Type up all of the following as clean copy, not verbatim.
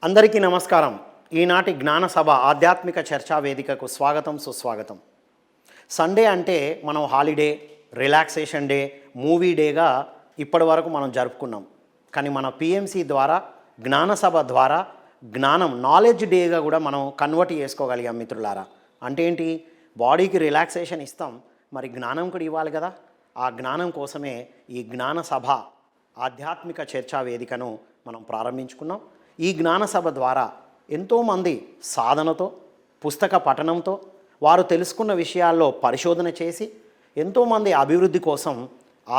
అందరికీ నమస్కారం. ఈనాటి జ్ఞాన సభ ఆధ్యాత్మిక చర్చా వేదికకు స్వాగతం, సుస్వాగతం. సండే అంటే మనం హాలిడే, రిలాక్సేషన్ డే, మూవీ డేగా ఇప్పటి వరకు మనం జరుపుకున్నాం. కానీ మన పిఎంసి ద్వారా, జ్ఞాన సభ ద్వారా నాలెడ్జ్ డేగా కూడా మనం కన్వర్ట్ చేసుకోగలిగాం మిత్రులారా. అంటే ఏంటి? బాడీకి రిలాక్సేషన్ ఇస్తాం, మరి జ్ఞానం కూడా ఇవ్వాలి కదా. ఆ జ్ఞానం కోసమే ఈ జ్ఞాన సభ ఆధ్యాత్మిక చర్చా వేదికను మనం ప్రారంభించుకున్నాం. ఈ జ్ఞాన సభ ద్వారా ఎంతోమంది సాధనతో, పుస్తక పఠనంతో, వారు తెలుసుకున్న విషయాల్లో పరిశోధన చేసి ఎంతోమంది అభివృద్ధి కోసం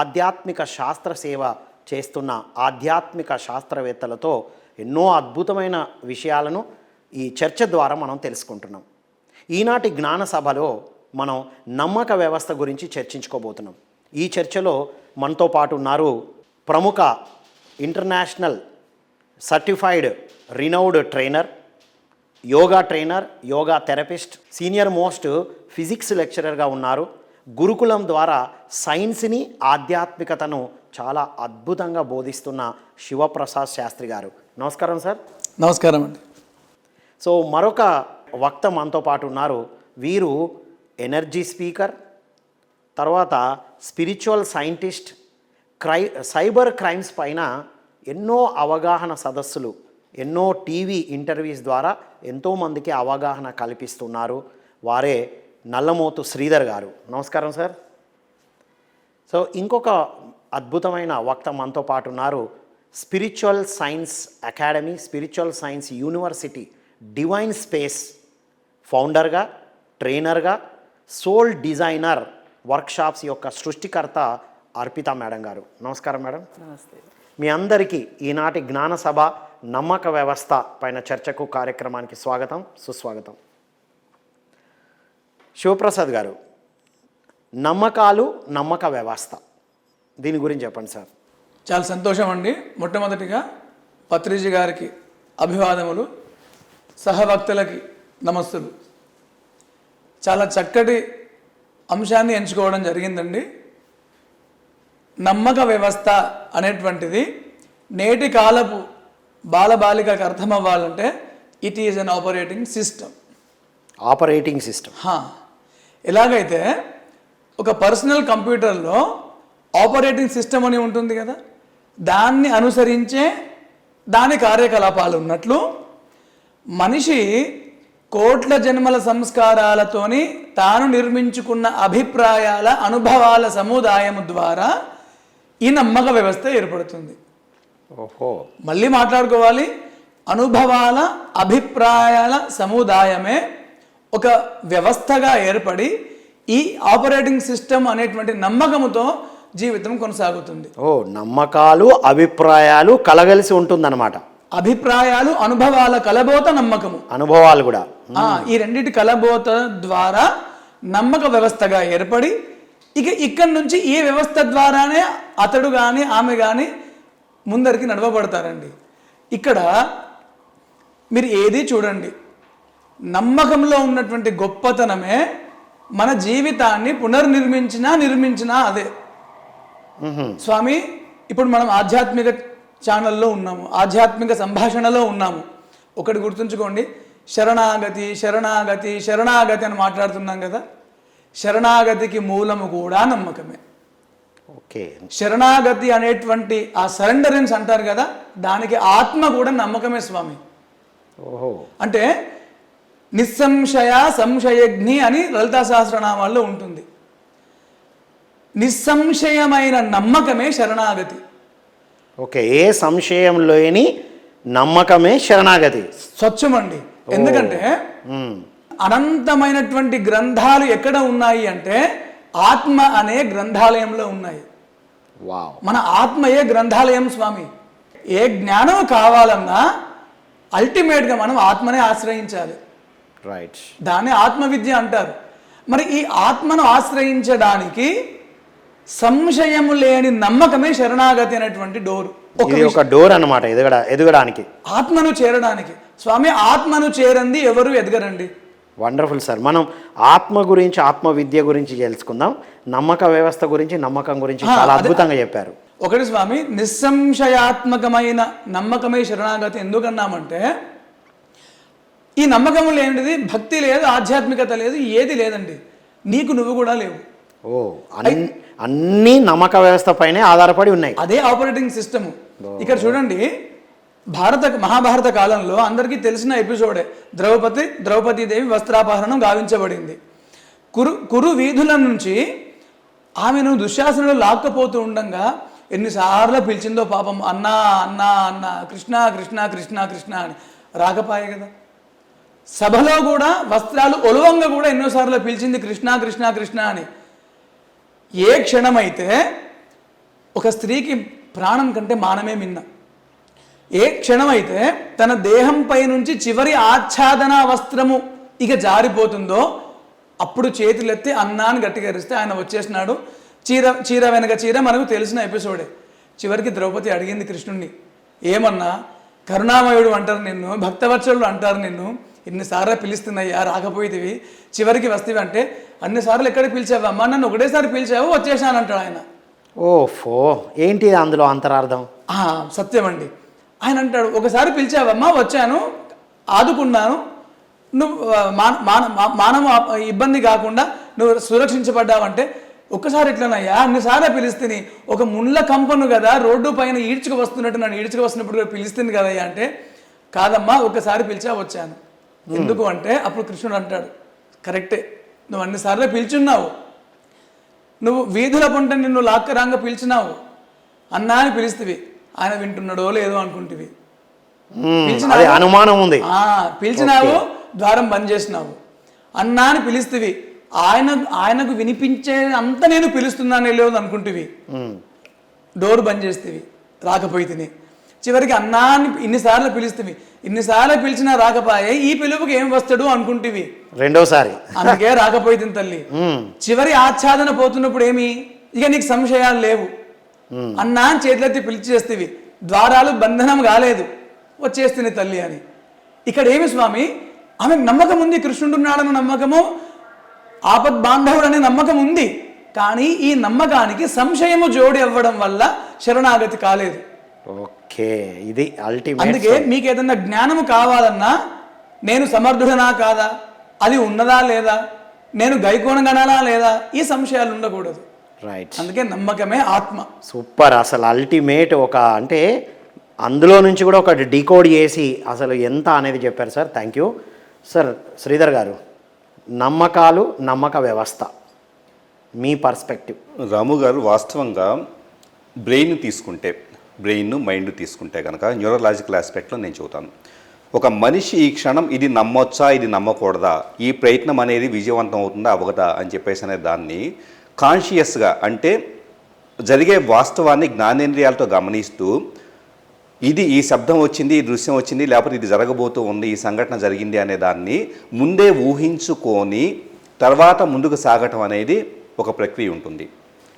ఆధ్యాత్మిక శాస్త్ర సేవ చేస్తున్న ఆధ్యాత్మిక శాస్త్రవేత్తలతో ఎన్నో అద్భుతమైన విషయాలను ఈ చర్చ ద్వారా మనం తెలుసుకుంటున్నాం. ఈనాటి జ్ఞాన సభలో మనం నమ్మక వ్యవస్థ గురించి చర్చించుకోబోతున్నాం. ఈ చర్చలో మనతో పాటు ఉన్నారు ప్రముఖ international certified renowned trainer, yoga therapist, senior most physics లెక్చరర్గా ఉన్నారు. గురుకులం ద్వారా సైన్స్ని, ఆధ్యాత్మికతను చాలా అద్భుతంగా బోధిస్తున్న శివప్రసాద్ శాస్త్రి గారు. నమస్కారం సార్. నమస్కారం అండి. సో మరొక వక్త మనతో పాటు ఉన్నారు. వీరు ఎనర్జీ స్పీకర్, తర్వాత స్పిరిచువల్ సైంటిస్ట్, సైబర్ క్రైమ్స్ పైన ఎన్నో అవగాహన సదస్సులు, ఎన్నో టీవీ ఇంటర్వ్యూస్ ద్వారా ఎంతోమందికి అవగాహన కల్పిస్తున్నారు. వారే నల్లమోతు శ్రీధర్ గారు. నమస్కారం సార్. సో ఇంకొక అద్భుతమైన వక్త మనతో పాటు ఉన్నారు. Spiritual science academy, spiritual science university, divine space ఫౌండర్గా, ట్రైనర్గా, సోల్ డిజైనర్ వర్క్షాప్స్ యొక్క సృష్టికర్త అర్పిత మేడం గారు. నమస్కారం మేడం. నమస్తే. మీ అందరికీ ఈనాటి జ్ఞాన సభ నమ్మక వ్యవస్థ పైన చర్చకు కార్యక్రమానికి స్వాగతం, సుస్వాగతం. శివప్రసాద్ గారు, నమ్మక వ్యవస్థ దీని గురించి చెప్పండి సార్. చాలా సంతోషం అండి. మొట్టమొదటిగా పత్రిజీ గారికి అభివాదములు, సహభక్తులకి నమస్తులు. చాలా చక్కటి అంశాన్ని ఎంచుకోవడం జరిగిందండి. నమ్మక వ్యవస్థ అనేటువంటిది నేటి కాలపు బాలబాలికకు అర్థం అవ్వాలంటే it is an operating system. ఎలాగైతే ఒక పర్సనల్ కంప్యూటర్లో ఆపరేటింగ్ సిస్టమ్ అని ఉంటుంది కదా, దాన్ని అనుసరించే దాని కార్యకలాపాలు ఉన్నట్లు మనిషి కోట్ల జన్మల సంస్కారాలతోని తాను నిర్మించుకున్న అభిప్రాయాల, అనుభవాల సముదాయం ద్వారా ఈ నమ్మక వ్యవస్థ ఏర్పడుతుంది. ఓహో, మళ్ళీ మాట్లాడుకోవాలి. అనుభవాల, అభిప్రాయాల సముదాయమే ఒక వ్యవస్థగా ఏర్పడి ఈ ఆపరేటింగ్ సిస్టమ్ అనేటువంటి నమ్మకముతో జీవితం కొనసాగుతుంది. నమ్మకాలు, అభిప్రాయాలు కలగలిసి ఉంటుందన్నమాట. అభిప్రాయాలు, అనుభవాల కలబోత నమ్మకము, అనుభవాలు కూడా ఈ రెండింటి కలబోత ద్వారా నమ్మక వ్యవస్థగా ఏర్పడి ఇక్కడి నుంచి ఈ వ్యవస్థ ద్వారానే అతడు కానీ ఆమె కానీ ముందరికి నడవబడతారండి. ఇక్కడ మీరు ఏది చూడండి, నమ్మకంలో ఉన్నటువంటి గొప్పతనమే మన జీవితాన్ని నిర్మించినా అదే. స్వామి, ఇప్పుడు మనం ఆధ్యాత్మిక ఛానల్లో ఉన్నాము, ఆధ్యాత్మిక సంభాషణలో ఉన్నాము. ఒకటి గుర్తుంచుకోండి, శరణాగతి శరణాగతి శరణాగతి అని మాట్లాడుతున్నాం కదా. శరణాగతికి మూలము కూడా నమ్మకమే. ఓకే, శరణాగతి అనేటువంటి ఆ సరెండరెన్స్ అంటారు కదా, దానికి ఆత్మ కూడా నమ్మకమే స్వామి. ఓహో, అంటే నిస్సంశయ సంశయజ్ఞి అని లలితా సహస్రనామాల్లో ఉంటుంది. నిస్సంశయమైన నమ్మకమే శరణాగతి. ఓకే, ఏ సంశయం లేని నమ్మకమే శరణాగతి. స్వచ్ఛమండి. ఎందుకంటే అనంతమైనటువంటి గ్రంథాలు ఎక్కడ ఉన్నాయి అంటే ఆత్మ అనే గ్రంథాలయంలో ఉన్నాయి. మన ఆత్మయే గ్రంథాలయం స్వామి. ఏ జ్ఞానం కావాలన్నా అల్టిమేట్గా మనం ఆత్మనే ఆశ్రయించాలి. రైట్, దాన్ని ఆత్మవిద్య అంటారు. మరి ఈ ఆత్మను ఆశ్రయించడానికి సంశయము లేని నమ్మకమే శరణాగతి అనేటువంటి డోరు. ఒక డోర్ అన్నమాట ఎదగడానికి, ఆత్మను చేరడానికి. స్వామి, ఆత్మను చేరంది ఎవరు ఎదగరండి. Wonderful sir. మనం ఆత్మ గురించి, ఆత్మ విద్య గురించి తెలుసుకుందాం. నమ్మక వ్యవస్థ గురించి, నమ్మకం గురించి చాలా అద్భుతంగా చెప్పారు. ఒకటి స్వామి, నిస్సంశయాత్మకమైన నమ్మకమే శరణాగతి ఎందుకన్నామంటే ఈ నమ్మకం లేనిది భక్తి లేదు, ఆధ్యాత్మికత లేదు, ఏది లేదండి. నీకు నువ్వు కూడా లేవు. ఓ అన్ని నమ్మక వ్యవస్థ పైనే ఆధారపడి ఉన్నాయి. అదే ఆపరేటింగ్ సిస్టమ్. ఇక్కడ చూడండి, మహాభారత కాలంలో అందరికీ తెలిసిన ఎపిసోడే ద్రౌపదీదేవి వస్త్రాపహరణం గావించబడింది. కురు వీధుల నుంచి ఆమెను దుశ్శాసనుడు లాక్కపోతూ ఉండగా ఎన్నిసార్లు పిలిచిందో పాపం, అన్నా అన్నా అన్నా, కృష్ణ కృష్ణ కృష్ణ కృష్ణ అని. రాకపోయే కదా. సభలో కూడా వస్త్రాలు ఒలవంగా కూడా ఎన్నోసార్లు పిలిచింది కృష్ణ కృష్ణ కృష్ణ అని. ఏ క్షణమైతే ఒక స్త్రీకి ప్రాణం కంటే మానమే మిన్న, ఏ క్షణమైతే తన దేహంపై నుంచి చివరి ఆచ్ఛాదన వస్త్రము ఇక జారిపోతుందో అప్పుడు చేతులెత్తి అన్నాన్ని గట్టిగా ఎరిస్తే ఆయన వచ్చేసినాడు. చీర వెనక చీర మనకు తెలిసిన ఎపిసోడే. చివరికి ద్రౌపది అడిగింది కృష్ణుణ్ణి, ఏమన్నా కరుణామయుడు అంటారు నిన్ను, భక్తవత్సలుడు అంటారు నిన్ను, ఇన్నిసార్లు పిలుస్తున్నాయ్యా రాకపోయేవి, చివరికి వస్తేవి అంటే, అన్నిసార్లు ఎక్కడ పిలిచావమ్మా, నన్ను ఒకటేసారి పిలిచావు వచ్చేసానంటాడు ఆయన. ఓఫో, ఏంటి అందులో అంతరార్థం? సత్యం అండి. ఆయన అంటాడు, ఒకసారి పిలిచావమ్మా వచ్చాను, ఆదుకున్నాను, నువ్వు మానవ ఇబ్బంది కాకుండా నువ్వు సురక్షించబడ్డావంటే, ఒక్కసారి ఎట్లనయ్యా అన్నిసార్లు పిలిస్తే ఒక ముళ్ళ కంపను కదా రోడ్డు పైన ఈడ్చుకు వస్తున్నట్టు నన్ను ఈడ్చుకు వస్తున్నప్పుడు పిలుస్తుంది కదయ్యా అంటే, కాదమ్మా ఒక్కసారి పిలిచా వచ్చాను. ఎందుకు అంటే అప్పుడు కృష్ణుడు అంటాడు, కరెక్టే, నువ్వు అన్నిసార్లు పిలిచున్నావు, నువ్వు వీధుల పంట నిన్ను లాక్కరాంగా పిలిచినావు, అన్నా అని పిలిస్తేవి, ఆయన వింటున్నాడో లేదో అనుకుంటేవి, అనుమానం ఉంది, పిలిచినావు ద్వారం బంద్ చేసినావు. అన్నా అని పిలిస్తేవి, ఆయనకు వినిపించే అంత నేను పిలుస్తున్నానే లేదు అనుకుంటేవి, డోర్ బంద్ చేస్తేవి, రాకపోయి తిని చివరికి అన్నాన్ని ఇన్నిసార్లు పిలుస్తేవి, ఇన్నిసార్లు పిలిచినా రాకపోయే, ఈ పిలుపుకి ఏం వస్తాడు అనుకుంటేవి రెండోసారి, అందుకే రాకపోయి తిని తల్లి. చివరి ఆచ్ఛాదన పోతున్నప్పుడు ఏమి ఇక నీకు సంశయాలు లేవు, అన్నా అని చేతులెత్తి పిలిచేస్తేవి, ద్వారాలు బంధనం కాలేదు, వచ్చేస్తుంది తల్లి అని. ఇక్కడ ఏమి స్వామి, ఆమెకు నమ్మకం ఉంది, కృష్ణుడు ఉన్నాడన్న నమ్మకము, ఆపద్ బాంధవుడు అనే నమ్మకం ఉంది, కానీ ఈ నమ్మకానికి సంశయము జోడి అవ్వడం వల్ల శరణాగతి కాలేదు. ఓకే, ఇది అల్టిమేట్. అందుకే మీకు ఏదన్నా జ్ఞానము కావాలన్నా నేను సమర్థుడనా కాదా, అది ఉన్నదా లేదా, నేను గైకోనగనాలా లేదా, ఈ సంశయాలు ఉండకూడదు. రైట్, అందుకే నమ్మకమే ఆత్మ. సూపర్, అసలు అల్టిమేట్. ఒక అంటే అందులో నుంచి కూడా ఒక డీకోడ్ చేసి అసలు ఎంత అనేది చెప్పారు sir. Thank you sir. Sridhar గారు, నమ్మకాలు, నమ్మక వ్యవస్థ, మీ పర్స్పెక్టివ్. రాము గారు, వాస్తవంగా బ్రెయిన్ మైండ్ తీసుకుంటే కనుక న్యూరలాజికల్ ఆస్పెక్ట్లో నేను చెబుతాను. ఒక మనిషి ఈ క్షణం ఇది నమ్మొచ్చా, ఇది నమ్మకూడదా, ఈ ప్రయత్నం అనేది విజయవంతం అవుతుందా అవగదా అని చెప్పేసి అనే దాన్ని కాన్షియస్గా, అంటే జరిగే వాస్తవాన్ని జ్ఞానేంద్రియాలతో గమనిస్తూ, ఇది ఈ శబ్దం వచ్చింది, ఈ దృశ్యం వచ్చింది, లేకపోతే ఇది జరగబోతూ ఉంది, ఈ సంఘటన జరిగింది అనే దాన్ని ముందే ఊహించుకొని తర్వాత ముందుకు సాగటం అనేది ఒక ప్రక్రియ ఉంటుంది.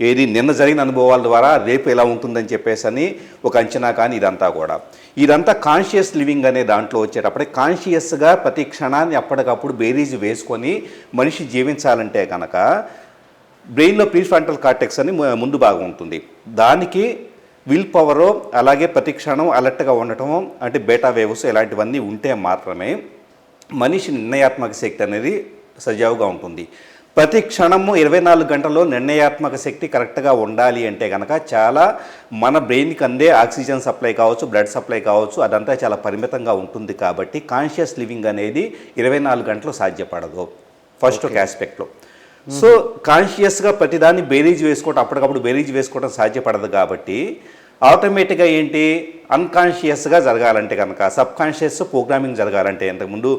ఏది నిన్న జరిగిన అనుభవాల ద్వారా రేపు ఎలా ఉంటుందని చెప్పేసి ఒక అంచనా, కానీ ఇదంతా కాన్షియస్ లివింగ్ అనే దాంట్లో వచ్చేటప్పుడే కాన్షియస్గా ప్రతి క్షణాన్ని అప్పటికప్పుడు బేరీజ్ వేసుకొని మనిషి జీవించాలంటే కనుక బ్రెయిన్లో ప్రీఫ్రంటల్ కార్టెక్స్ అని ముందు భాగం ఉంటుంది. దానికి విల్ పవరు, అలాగే ప్రతి క్షణం అలర్ట్గా ఉండటం, అంటే బేటా వేవ్స్ ఇలాంటివన్నీ ఉంటే మాత్రమే మనిషి నిర్ణయాత్మక శక్తి అనేది సజావుగా ఉంటుంది. ప్రతి క్షణము 24 గంటల్లో నిర్ణయాత్మక శక్తి కరెక్ట్గా ఉండాలి అంటే కనుక చాలా మన బ్రెయిన్కి అందే ఆక్సిజన్ సప్లై కావచ్చు, బ్లడ్ సప్లై కావచ్చు, అదంతా చాలా పరిమితంగా ఉంటుంది. కాబట్టి కాన్షియస్ లివింగ్ అనేది 24 గంటలు సాధ్యపడదు ఫస్ట్ ఒక ఆస్పెక్ట్లో. సో కాన్షియస్గా ప్రతిదాన్ని బేరీజ్ వేసుకోవటం, అప్పటికప్పుడు బేరీజ్ వేసుకోవడం సాధ్యపడదు. కాబట్టి ఆటోమేటిక్గా ఏంటి, అన్కాన్షియస్గా జరగాలంటే కనుక సబ్ కాన్షియస్ ప్రోగ్రామింగ్ జరగాలంటే, ఇంతకుముందు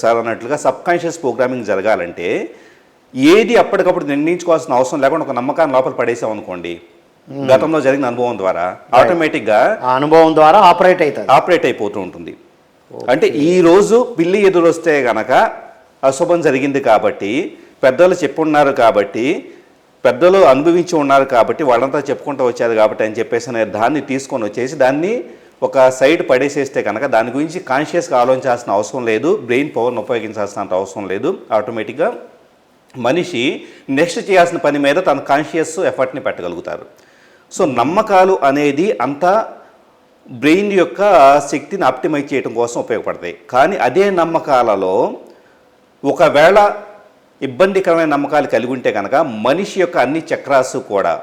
సార్ అన్నట్లుగా సబ్ కాన్షియస్ ప్రోగ్రామింగ్ జరగాలంటే ఏది అప్పటికప్పుడు నిర్ణయించుకోవాల్సిన అవసరం లేకుండా ఒక నమ్మకాన్ని లోపల పడేసాం అనుకోండి, గతంలో జరిగిన అనుభవం ద్వారా ఆటోమేటిక్గా అనుభవం ద్వారా ఆపరేట్ అయిపోతూ ఉంటుంది. అంటే ఈ రోజు పిల్లి ఎదురొస్తే గనక అశుభం జరిగింది కాబట్టి, పెద్దలు చెప్పున్నారు కాబట్టి, పెద్దలు అనుభవించి ఉన్నారు కాబట్టి, వాళ్ళంతా చెప్పుకుంటూ వచ్చారు కాబట్టి అని చెప్పేసి దాన్ని తీసుకొని వచ్చేసి దాన్ని ఒక సైడ్ పడేసేస్తే కనుక దాని గురించి కాన్షియస్గా ఆలోచించాల్సిన అవసరం లేదు, బ్రెయిన్ పవర్ని ఉపయోగించాల్సినంత అవసరం లేదు. ఆటోమేటిక్గా మనిషి నెక్స్ట్ చేయాల్సిన పని మీద తన కాన్షియస్ ఎఫర్ట్ని పెట్టగలుగుతారు. సో నమ్మకాలు అనేది అంతా బ్రెయిన్ యొక్క శక్తిని ఆప్టిమైజ్ చేయడం కోసం ఉపయోగపడతాయి. కానీ అదే నమ్మకాలలో ఒకవేళ ఇబ్బందికరమైన నమ్మకాలు కలిగి ఉంటే కనుక మనిషి యొక్క అన్ని చక్రాసు కూడా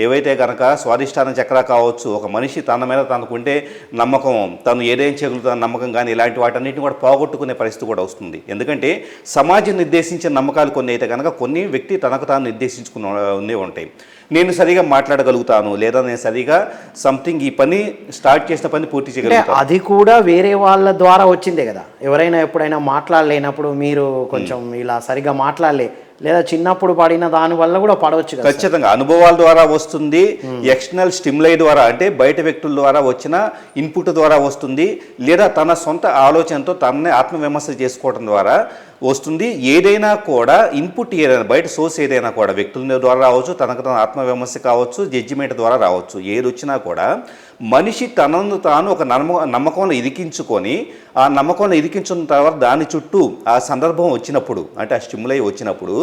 ఏవైతే కనుక స్వాధిష్టాన చక్ర కావచ్చు, ఒక మనిషి తన మీద తనకుంటే నమ్మకం, తను ఏదైనా చేయగలుగుతున్న నమ్మకం కానీ ఇలాంటి వాటన్నిటిని కూడా పోగొట్టుకునే పరిస్థితి కూడా వస్తుంది. ఎందుకంటే సమాజం నిర్దేశించిన నమ్మకాలు కొన్ని అయితే కనుక కొన్ని వ్యక్తి తనకు తాను నిర్దేశించుకునే ఉంటాయి. నేను సరిగా మాట్లాడగలుగుతాను, లేదా నేను సరిగా సంథింగ్ ఈ పని స్టార్ట్ చేసిన పని పూర్తి చేయగలుగుతాను. అది కూడా వేరే వాళ్ళ ద్వారా వచ్చిందే కదా. ఎవరైనా ఎప్పుడైనా మాట్లాడలేనప్పుడు మీరు కొంచెం ఇలా సరిగా మాట్లాడలే, లేదా చిన్నప్పుడు పడిన దాని వల్ల కూడా పడవచ్చు కదా. ఖచ్చితంగా అనుభవాల ద్వారా వస్తుంది, ఎక్స్టర్నల్ స్టిమ్యులై ద్వారా అంటే బయట వ్యక్తుల ద్వారా వచ్చిన ఇన్పుట్ ద్వారా వస్తుంది, లేదా తన సొంత ఆలోచనతో తననే ఆత్మవిమర్శ చేసుకోవడం ద్వారా వస్తుంది. ఏదైనా కూడా ఇన్పుట్ ఏదైనా బయట సోర్స్ ఏదైనా కూడా వ్యక్తుల ద్వారా రావచ్చు, తనకు తన ఆత్మవిమర్శ కావచ్చు, జడ్జిమెంట్ ద్వారా రావచ్చు. ఏది వచ్చినా కూడా మనిషి తనను తాను ఒక నమ్మకంలో ఇరికించుకొని ఆ నమ్మకంలో ఇరికించుకున్న తర్వాత దాని చుట్టూ ఆ సందర్భం వచ్చినప్పుడు అంటే ఆ స్టిమ్యులై వచ్చినప్పుడు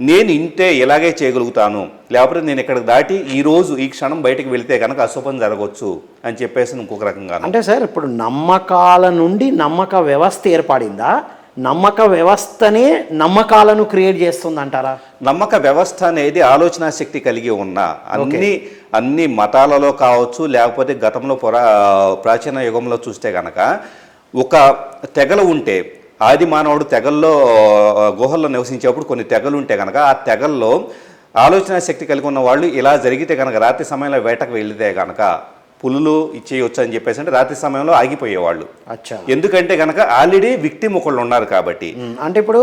నేను ఇంతే ఇలాగే చేయగలుగుతాను, లేకపోతే నేను ఇక్కడ దాటి ఈరోజు ఈ క్షణం బయటకు వెళితే కనుక అశుభం జరగవచ్చు అని చెప్పేసి ఇంకొక రకంగా. అంటే సార్ ఇప్పుడు నమ్మకాల నుండి నమ్మక వ్యవస్థ ఏర్పడిందా, నమ్మక వ్యవస్థనే నమ్మకాలను క్రియేట్ చేస్తుంది అంటారా? నమ్మక వ్యవస్థ అనేది ఆలోచన శక్తి కలిగి ఉన్న అన్ని మతాలలో కావచ్చు, లేకపోతే గతంలో ప్రాచీన యుగంలో చూస్తే కనుక ఒక తెగలు ఉంటే ఆది మానవుడు తెగల్లో గుహల్లో నివసించేప్పుడు కొన్ని తెగలు ఉంటే కనుక ఆ తెగల్లో ఆలోచన శక్తి కలిగి ఉన్న వాళ్ళు ఇలా జరిగితే కనుక రాత్రి సమయంలో వేటకు వెళితే కనుక పులులు ఇచ్చేయొచ్చు అని చెప్పేసి అంటే రాత్రి సమయంలో ఆగిపోయేవాళ్ళు. ఎందుకంటే కనుక ఆల్రెడీ విక్టిమ్ ఒకళ్ళు ఉన్నారు కాబట్టి. అంటే ఇప్పుడు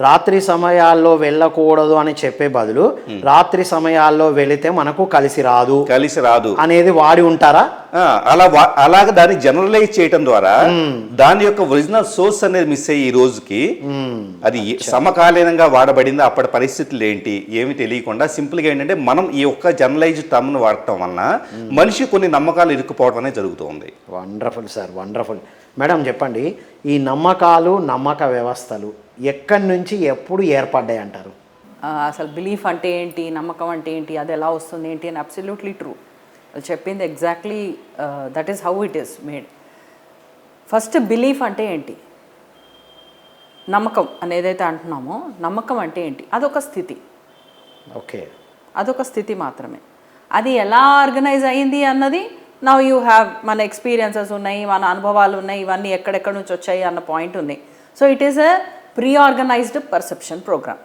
రాత్రి సమయాల్లో వెళ్ళకూడదు అని చెప్పే బదులు రాత్రి సమయాల్లో వెళితే మనకు కలిసి రాదు అనేది వాడి ఉంటారా? అలాగ దాన్ని జనరలైజ్ చేయటం ద్వారా దాని యొక్క ఒరిజినల్ సోర్స్ అనేది మిస్ అయ్యి ఈ రోజుకి అది సమకాలీనంగా వాడబడింది. అప్పటి పరిస్థితులు ఏంటి ఏమి తెలియకుండా సింపుల్గా ఏంటంటే మనం ఈ యొక్క జనరలైజ్ టర్మ్ను వాడటం వలన మనిషి కొన్ని నమ్మకాలు ఇరుక్కుపోవడం అనేది జరుగుతుంది. Wonderful sir, wonderful. మేడం చెప్పండి, ఈ నమ్మకాలు నమ్మక వ్యవస్థలు ఎక్కడి నుంచి ఎప్పుడు ఏర్పడ్డాయి అంటారు? అసలు బిలీఫ్ అంటే ఏంటి, నమ్మకం అంటే ఏంటి, అది ఎలా వస్తుంది ఏంటి అని అబ్సల్యూట్లీ ట్రూ. చెప్పింది exactly that is how it is made. First belief అంటే ఏంటి, నమ్మకం అనేదైతే అంటున్నామో నమ్మకం అంటే ఏంటి, అదొక స్థితి. ఓకే, అదొక స్థితి మాత్రమే. అది ఎలా ఆర్గనైజ్ అయింది అన్నది నవ్ యూ హ్యావ్ మన ఎక్స్పీరియన్సెస్ ఉన్నాయి, మన అనుభవాలు ఉన్నాయి, ఇవన్నీ ఎక్కడెక్కడి నుంచి వచ్చాయి అన్న పాయింట్ ఉంది. So it is a pre organised perception programme.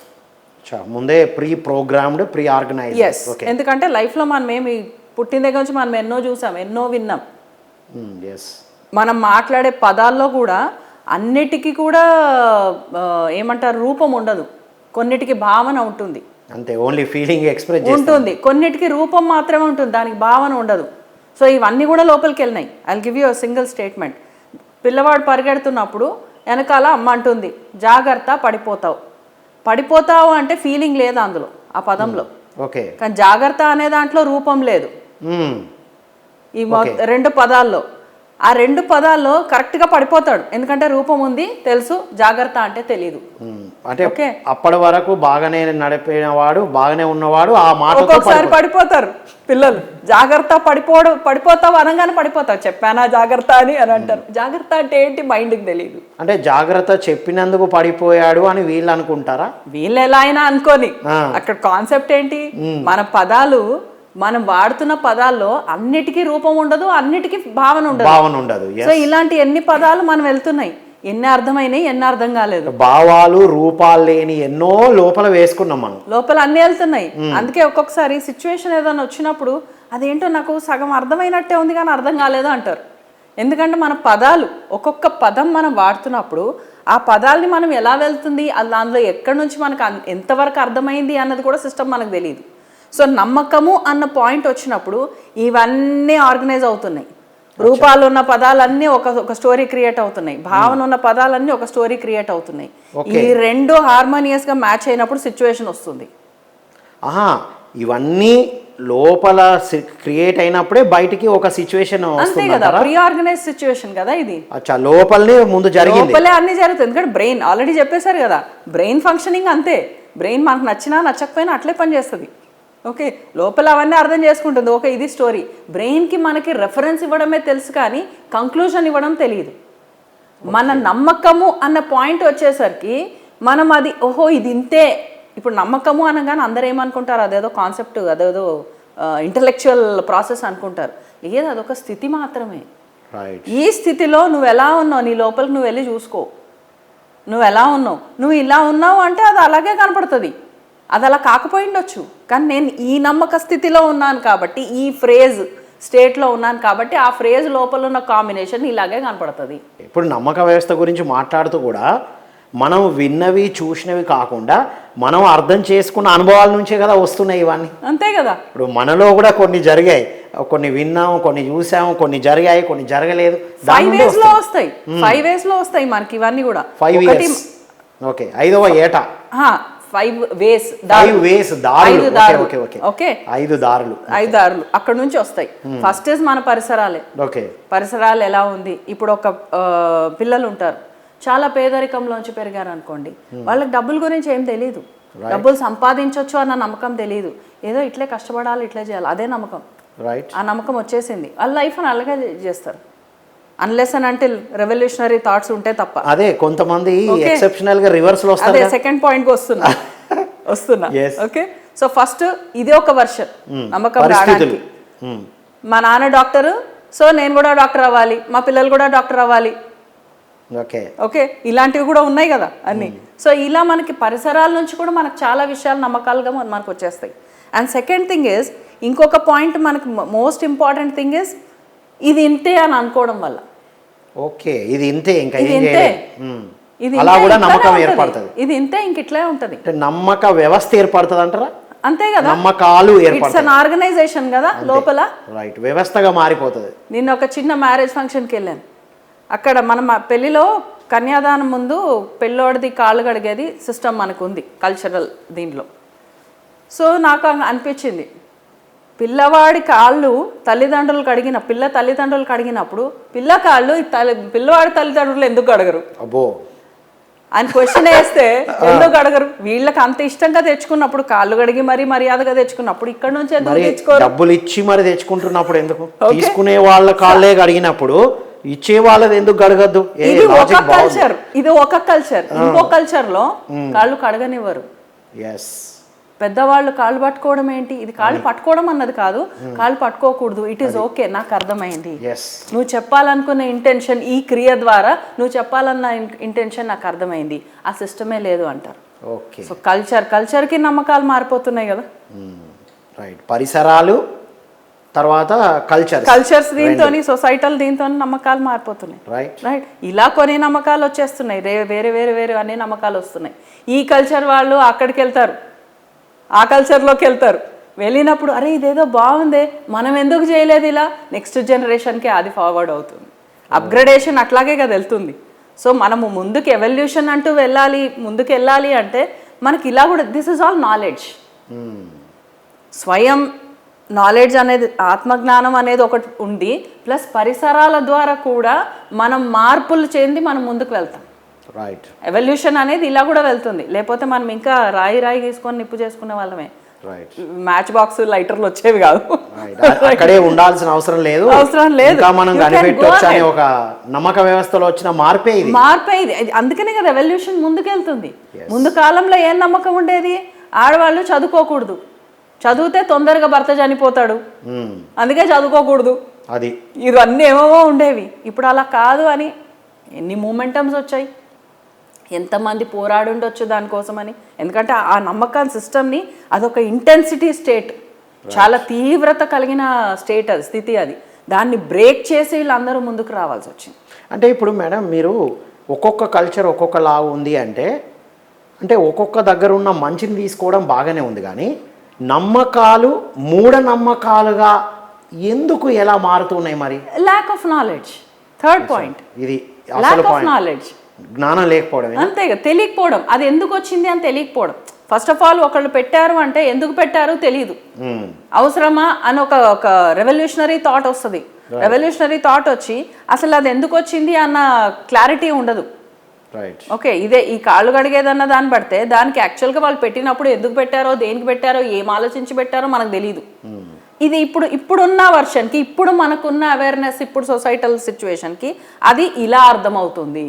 ముందే pre programmed, pre organised. Yes, ఎందుకంటే లైఫ్లో మనం ఏమి పుట్టిన దగ్గర నుంచి మనం ఎన్నో చూసాం, ఎన్నో విన్నాం. మనం మాట్లాడే పదాల్లో కూడా అన్నిటికీ కూడా ఏమంటారు రూపం ఉండదు, కొన్నిటికి భావన ఉంటుంది. అంతే, ఓన్లీ ఫీలింగ్ ఎక్స్ప్రెస్ ఉంటుంది, కొన్నిటికి రూపం మాత్రమే ఉంటుంది, దానికి భావన ఉండదు. సో ఇవన్నీ కూడా లోపలికి వెళ్ళినాయి. I'll give you a single statement. పిల్లవాడు పరిగెడుతున్నప్పుడు వెనకాల అమ్మ అంటుంది జాగ్రత్త పడిపోతావు అంటే ఫీలింగ్ లేదు అందులో ఆ పదంలో. ఓకే, కానీ జాగ్రత్త అనే దాంట్లో రూపం లేదు. ఈ రెండు పదాల్లో ఆ రెండు పదాల్లో కరెక్ట్గా పడిపోతాడు, ఎందుకంటే రూపం ఉంది తెలుసు, జాగ్రత్త అంటే తెలీదు. అంటే అప్పటి వరకు బాగానే నడిపినవాడు, బాగానే ఉన్నవాడు ఆ మాట ఒక్కొక్కసారి పడిపోతారు పిల్లలు. జాగ్రత్త పడిపోతావు అనగానే పడిపోతావు, చెప్పానా జాగ్రత్త అని అంటారు. జాగ్రత్త అంటే ఏంటి మైండ్కి తెలియదు. అంటే జాగ్రత్త చెప్పినందుకు పడిపోయాడు అని వీళ్ళు అనుకుంటారా? వీళ్ళు ఎలా అయినా అనుకోని, అక్కడ కాన్సెప్ట్ ఏంటి, మన పదాలు మనం వాడుతున్న పదాల్లో అన్నిటికీ రూపం ఉండదు, అన్నిటికీ భావన ఉండదు. సో ఇలాంటి ఎన్ని పదాలు మనం వెళ్తున్నాయి, ఎన్ని అర్థమైనాయి, ఎన్ని అర్థం కాలేదు. భావాలు రూపాలు లేని ఎన్నో లోపల వేసుకున్నాం మనం, లోపల అన్ని వెళ్తున్నాయి. అందుకే ఒక్కొక్కసారి సిచ్యువేషన్ ఏదైనా వచ్చినప్పుడు అదేంటో నాకు సగం అర్థమైనట్టే ఉంది కానీ అర్థం కాలేదు అంటారు. ఎందుకంటే మన పదాలు ఒక్కొక్క పదం మనం వాడుతున్నప్పుడు ఆ పదాలని మనం ఎలా వెళ్తుంది, దానిలో ఎక్కడి నుంచి మనకు ఎంతవరకు అర్థమైంది అన్నది కూడా సిస్టమ్ మనకు తెలియదు. సో నమ్మకము అన్న పాయింట్ వచ్చినప్పుడు ఇవన్నీ ఆర్గనైజ్ అవుతున్నాయి. రూపాలు ఉన్న పదాలన్నీ ఒక స్టోరీ క్రియేట్ అవుతున్నాయి, భావన ఉన్న పదాలన్నీ ఒక స్టోరీ క్రియేట్ అవుతున్నాయి. ఈ రెండు హార్మోనియస్గా మ్యాచ్ అయినప్పుడు సిచ్యువేషన్ వస్తుంది. ఇవన్నీ లోపల క్రియేట్ అయినప్పుడే బయటికి ఒక సిచ్యువేషన్ అంతే కదా, ప్రీ ఆర్గనైజ్ సిచ్యువేషన్ కదా ఇది. లోపలనే ముందు జరిగింది, లోపలే అన్ని జరుగుతుంది. ఎందుకంటే బ్రెయిన్ ఆల్రెడీ చెప్పేశారు కదా, బ్రెయిన్ ఫంక్షనింగ్ అంతే. బ్రెయిన్ మనకు నచ్చినా నచ్చకపోయినా అట్లే పనిచేస్తుంది. ఓకే, లోపల అవన్నీ అర్థం చేసుకుంటుంది. ఓకే, ఇది స్టోరీ. బ్రెయిన్కి మనకి రెఫరెన్స్ ఇవ్వడమే తెలుసు, కానీ కంక్లూజన్ ఇవ్వడం తెలియదు. మన నమ్మకము అన్న పాయింట్ వచ్చేసరికి మనం అది ఓహో ఇది ఇంతే. ఇప్పుడు నమ్మకము అనగానే అందరూ ఏమనుకుంటారు, అదేదో కాన్సెప్ట్, అదేదో ఇంటలెక్చువల్ ప్రాసెస్ అనుకుంటారు. లేదు, అదొక స్థితి మాత్రమే. ఈ స్థితిలో నువ్వు ఎలా ఉన్నావు, నీ లోపలికి నువ్వు వెళ్ళి చూసుకో. నువ్వు ఎలా ఉన్నావు, నువ్వు ఇలా ఉన్నావు అంటే అది అలాగే కనపడుతుంది. అది అలా కాకపోయిండొచ్చు, కానీ నేను ఈ నమ్మక స్థితిలో ఉన్నాను కాబట్టి, ఈ ఫ్రేజ్ స్టేట్లో ఉన్నాను కాబట్టి, ఆ ఫ్రేజ్ లోపల ఉన్న కాంబినేషన్ ఇలాగే కనపడుతుంది. ఇప్పుడు నమ్మక వ్యవస్థ గురించి మాట్లాడుతూ కూడా మనం విన్నవి చూసినవి కాకుండా మనం అర్థం చేసుకున్న అనుభవాల నుంచే కదా వస్తున్నాయి ఇవన్నీ. అంతే కదా. ఇప్పుడు మనలో కూడా కొన్ని జరిగాయి, కొన్ని విన్నాము, కొన్ని చూసాము, కొన్ని జరిగాయి, కొన్ని జరగలేదు. 5 ways లో వస్తాయి, 5 ways లో వస్తాయి మనకి ఇవన్నీ కూడా. 5 years. ఓకే, 5వ ఏట 5 ways, 5 ways దారులు. ఓకే ఓకే ఓకే, 5 దారులు, 5 దారులు అక్కడ నుంచి వస్తాయి. ఫస్ట్ ఇస్ మన పరిసరాలే. ఓకే, పరిసరాలు ఎలా ఉంది. ఇప్పుడు ఒక పిల్లలు ఉంటారు, చాలా పేదరికంలోంచి పెరిగారు అనుకోండి, వాళ్ళకి డబ్బుల గురించి ఏం తెలియదు, డబ్బులు సంపాదించవచ్చు అన్న నమ్మకం తెలియదు. ఏదో ఇట్లే కష్టపడాలి, ఇట్లే చేయాలి, అదే నమ్మకం. రైట్, ఆ నమ్మకం వచ్చేసింది, వాళ్ళ లైఫ్ని అలాగే చేస్తారు. Unless and until revolutionary thoughts ఉంటే తప్ప. అదే కొంతమంది ఎక్సెప్షనల్ గా రివర్స్ లో వస్తారు. అదే సెకండ్ పాయింట్ వస్తున్నా. ఓకే, సో ఫస్ట్ ఇదే ఒక వర్షన్ నమ్మకం రావడానికి. మా నాన్న డాక్టర్, సో నేను కూడా డాక్టర్ అవ్వాలి, మా పిల్లలు కూడా డాక్టర్ అవ్వాలి. ఓకే ఓకే, ఇలాంటివి కూడా ఉన్నాయి కదా అన్ని. సో ఇలా మనకి పరిసరాల నుంచి కూడా మనకు చాలా విషయాలు నమ్మకాలుగా మనకు వచ్చేస్తాయి. అండ్ సెకండ్ థింగ్ ఇస్, ఇంకొక పాయింట్ మనకి మోస్ట్ ఇంపార్టెంట్ థింగ్ ఇస్, ఇది ఇంతే అని అనుకోవడం వల్ల. ఓకే, ఇది ఇంతే, ఇంకా ఇది ఏం ఇంతే, చేయలేం. ఇది అలా ఇంతే, కూడా ఇట్లానే నమ్మకం ఉంటది. ఏర్పడుతుంది. ఇది ఇంతే, ఇంక ఇట్లే ఉంటది. అంటే నమ్మక వ్యవస్థ ఏర్పడుతుంది అంటారా? అంతే కదా, నమ్మకాలు ఇట్స్ ఏర్పడతాయి. అన్ ఆర్గనైజేషన్ కదా లోపల. రైట్, వ్యవస్థగా మారిపోతుంది. నిన్న ఒక చిన్న మ్యారేజ్ ఫంక్షన్కి వెళ్ళాను. అక్కడ మనం పెళ్లిలో కన్యాదానం ముందు పెళ్ళోడిది కాళ్ళు కడిగేది సిస్టమ్ మనకు ఉంది కల్చరల్ దీంట్లో. సో నాకు అనిపించింది, పిల్లవాడి కాళ్ళు తల్లిదండ్రులు కడిగిన తల్లిదండ్రులు కడిగినప్పుడు పిల్ల కాళ్ళు పిల్లవాడి తల్లిదండ్రులు ఎందుకు కడగరు అబ్బో అని క్వశ్చన్ వేస్తే ఎందుకు అడగరు? వీళ్ళకి అంత ఇష్టంగా తెచ్చుకున్నప్పుడు, కాళ్ళు కడిగి మరీ మర్యాదగా తెచ్చుకున్నప్పుడు, ఇక్కడ నుంచి ఎందుకు తెచ్చుకోరు? డబ్బులు ఇచ్చి మరి తెచ్చుకుంటున్నప్పుడు ఎందుకు? తీసుకునే వాళ్ళ కాళ్ళే కడిగినప్పుడు ఇచ్చే వాళ్ళది ఎందుకు కడగద్దు? ఇది ఒక కల్చర్, ఇది ఒక కల్చర్. ఇంకో కల్చర్ లో కాళ్ళు కడగనివ్వరు. పెద్దవాళ్ళు కాళ్ళు పట్టుకోవడం ఏంటి? ఇది కాళ్ళు పట్టుకోవడం అన్నది కాదు, కాళ్ళు పట్టుకోకూడదు. ఇట్ ఈస్ ఓకే, నాకు అర్థమైంది. నువ్వు చెప్పాలనుకున్న ఇంటెన్షన్, ఈ క్రియ ద్వారా నువ్వు చెప్పాలన్న ఇంటెన్షన్ నాకు అర్థమైంది, ఆ సిస్టమే లేదు అంటారు. సో కల్చర్కి నమ్మకాలు మారిపోతున్నాయి కదా. రైట్, పరిసరాలు తర్వాత కల్చర్స్ దీంతో, సొసైటల్ దీంతో నమ్మకాలు మారిపోతున్నాయి. రైట్, ఇలా కొన్ని నమ్మకాలు వచ్చేస్తున్నాయి, వేరే వేరే వేరే అన్ని నమ్మకాలు వస్తున్నాయి. ఈ కల్చర్ వాళ్ళు అక్కడికి వెళ్తారు, ఆ కల్చర్లోకి వెళ్తారు. వెళ్ళినప్పుడు అరే ఇదేదో బాగుందే, మనం ఎందుకు చేయలేదు ఇలా, నెక్స్ట్ జనరేషన్కి అది ఫార్వర్డ్ అవుతుంది. అప్గ్రేడేషన్ అట్లాగే కదా వెళ్తుంది. సో మనము ముందుకు ఎవల్యూషన్ అంటూ ముందుకు వెళ్ళాలి అంటే మనకి ఇలా కూడా, దిస్ ఇస్ ఆల్ నాలెడ్జ్. స్వయం నాలెడ్జ్ అనేది, ఆత్మజ్ఞానం అనేది ఒకటి ఉంది, ప్లస్ పరిసరాల ద్వారా కూడా మనం మార్పులు చెంది మనం ముందుకు వెళ్తాం. రైట్, ఎవల్యూషన్ అనేది ఇలా కూడా వెళ్తుంది. లేకపోతే మనం ఇంకా రాయి తీసుకొని నిప్పు చేసుకునే వాళ్ళమే. మ్యాచ్ బాక్స్ లైటర్లు వచ్చేవి కాదు, అక్కడే ఉండాల్సిన అవసరం లేదు. మనం కనిపెట్టొచ్చు అనే ఒక నమ్మక వ్యవస్థలో వచ్చిన మార్పే ఇది. అందుకనే కదా ఎవల్యూషన్ ముందుకెళ్తుంది. ముందు కాలంలో ఏం నమ్మకం ఉండేది? ఆడవాళ్ళు చదువుకోకూడదు, చదివితే తొందరగా భర్త చనిపోతాడు, అందుకే చదువుకోకూడదు, అది ఇవన్నీ ఏమేమో ఉండేవి. ఇప్పుడు అలా కాదు అని ఎన్ని మూమెంటమ్స్ వచ్చాయి, ఎంతమంది పోరాడి ఉండొచ్చు దానికోసమని. ఎందుకంటే ఆ నమ్మకం సిస్టమ్ని, అదొక ఇంటెన్సిటీ స్టేట్, చాలా తీవ్రత కలిగిన స్టేట్, అది స్థితి. అది దాన్ని బ్రేక్ చేసి వీళ్ళందరూ ముందుకు రావాల్సి వచ్చింది. అంటే ఇప్పుడు మేడం, మీరు ఒక్కొక్క కల్చర్ ఒక్కొక్కలా ఉంది అంటే ఒక్కొక్క దగ్గర ఉన్న మంచిని తీసుకోవడం బాగానే ఉంది, కానీ నమ్మకాలు మూఢనమ్మకాలుగా ఎందుకు ఎలా మారుతున్నాయి మరి? Lack of knowledge. Third point ఇది, ల్యాక్ ఆఫ్ నాలెడ్జ్. జ్ఞానం లేకపోవడం, అంతేగా, తెలియకపోవడం. అది ఎందుకు వచ్చింది అని తెలియకపోవడం. ఫస్ట్ ఆఫ్ ఆల్ ఒకళ్ళు పెట్టారు అంటే ఎందుకు పెట్టారో తెలియదు, అవసరమా అని ఒక రెవల్యూషనరీ థాట్ వస్తుంది. రెవల్యూషనరీ థాట్ వచ్చి అసలు అది ఎందుకు వచ్చింది అన్న క్లారిటీ ఉండదు. రైట్. ఓకే, ఇదే ఈ కాళ్ళు కడిగేదన్న దాన్ని పడితే దానికి యాక్చువల్గా వాళ్ళు పెట్టినప్పుడు ఎందుకు పెట్టారో, దేనికి పెట్టారో, ఏం ఆలోచించి పెట్టారో మనకు తెలియదు. ఇది ఇప్పుడున్న వర్షన్కి, ఇప్పుడు మనకున్న అవేర్నెస్, ఇప్పుడు సొసైటల్ సిచ్యువేషన్కి అది ఇలా అర్థమవుతుంది.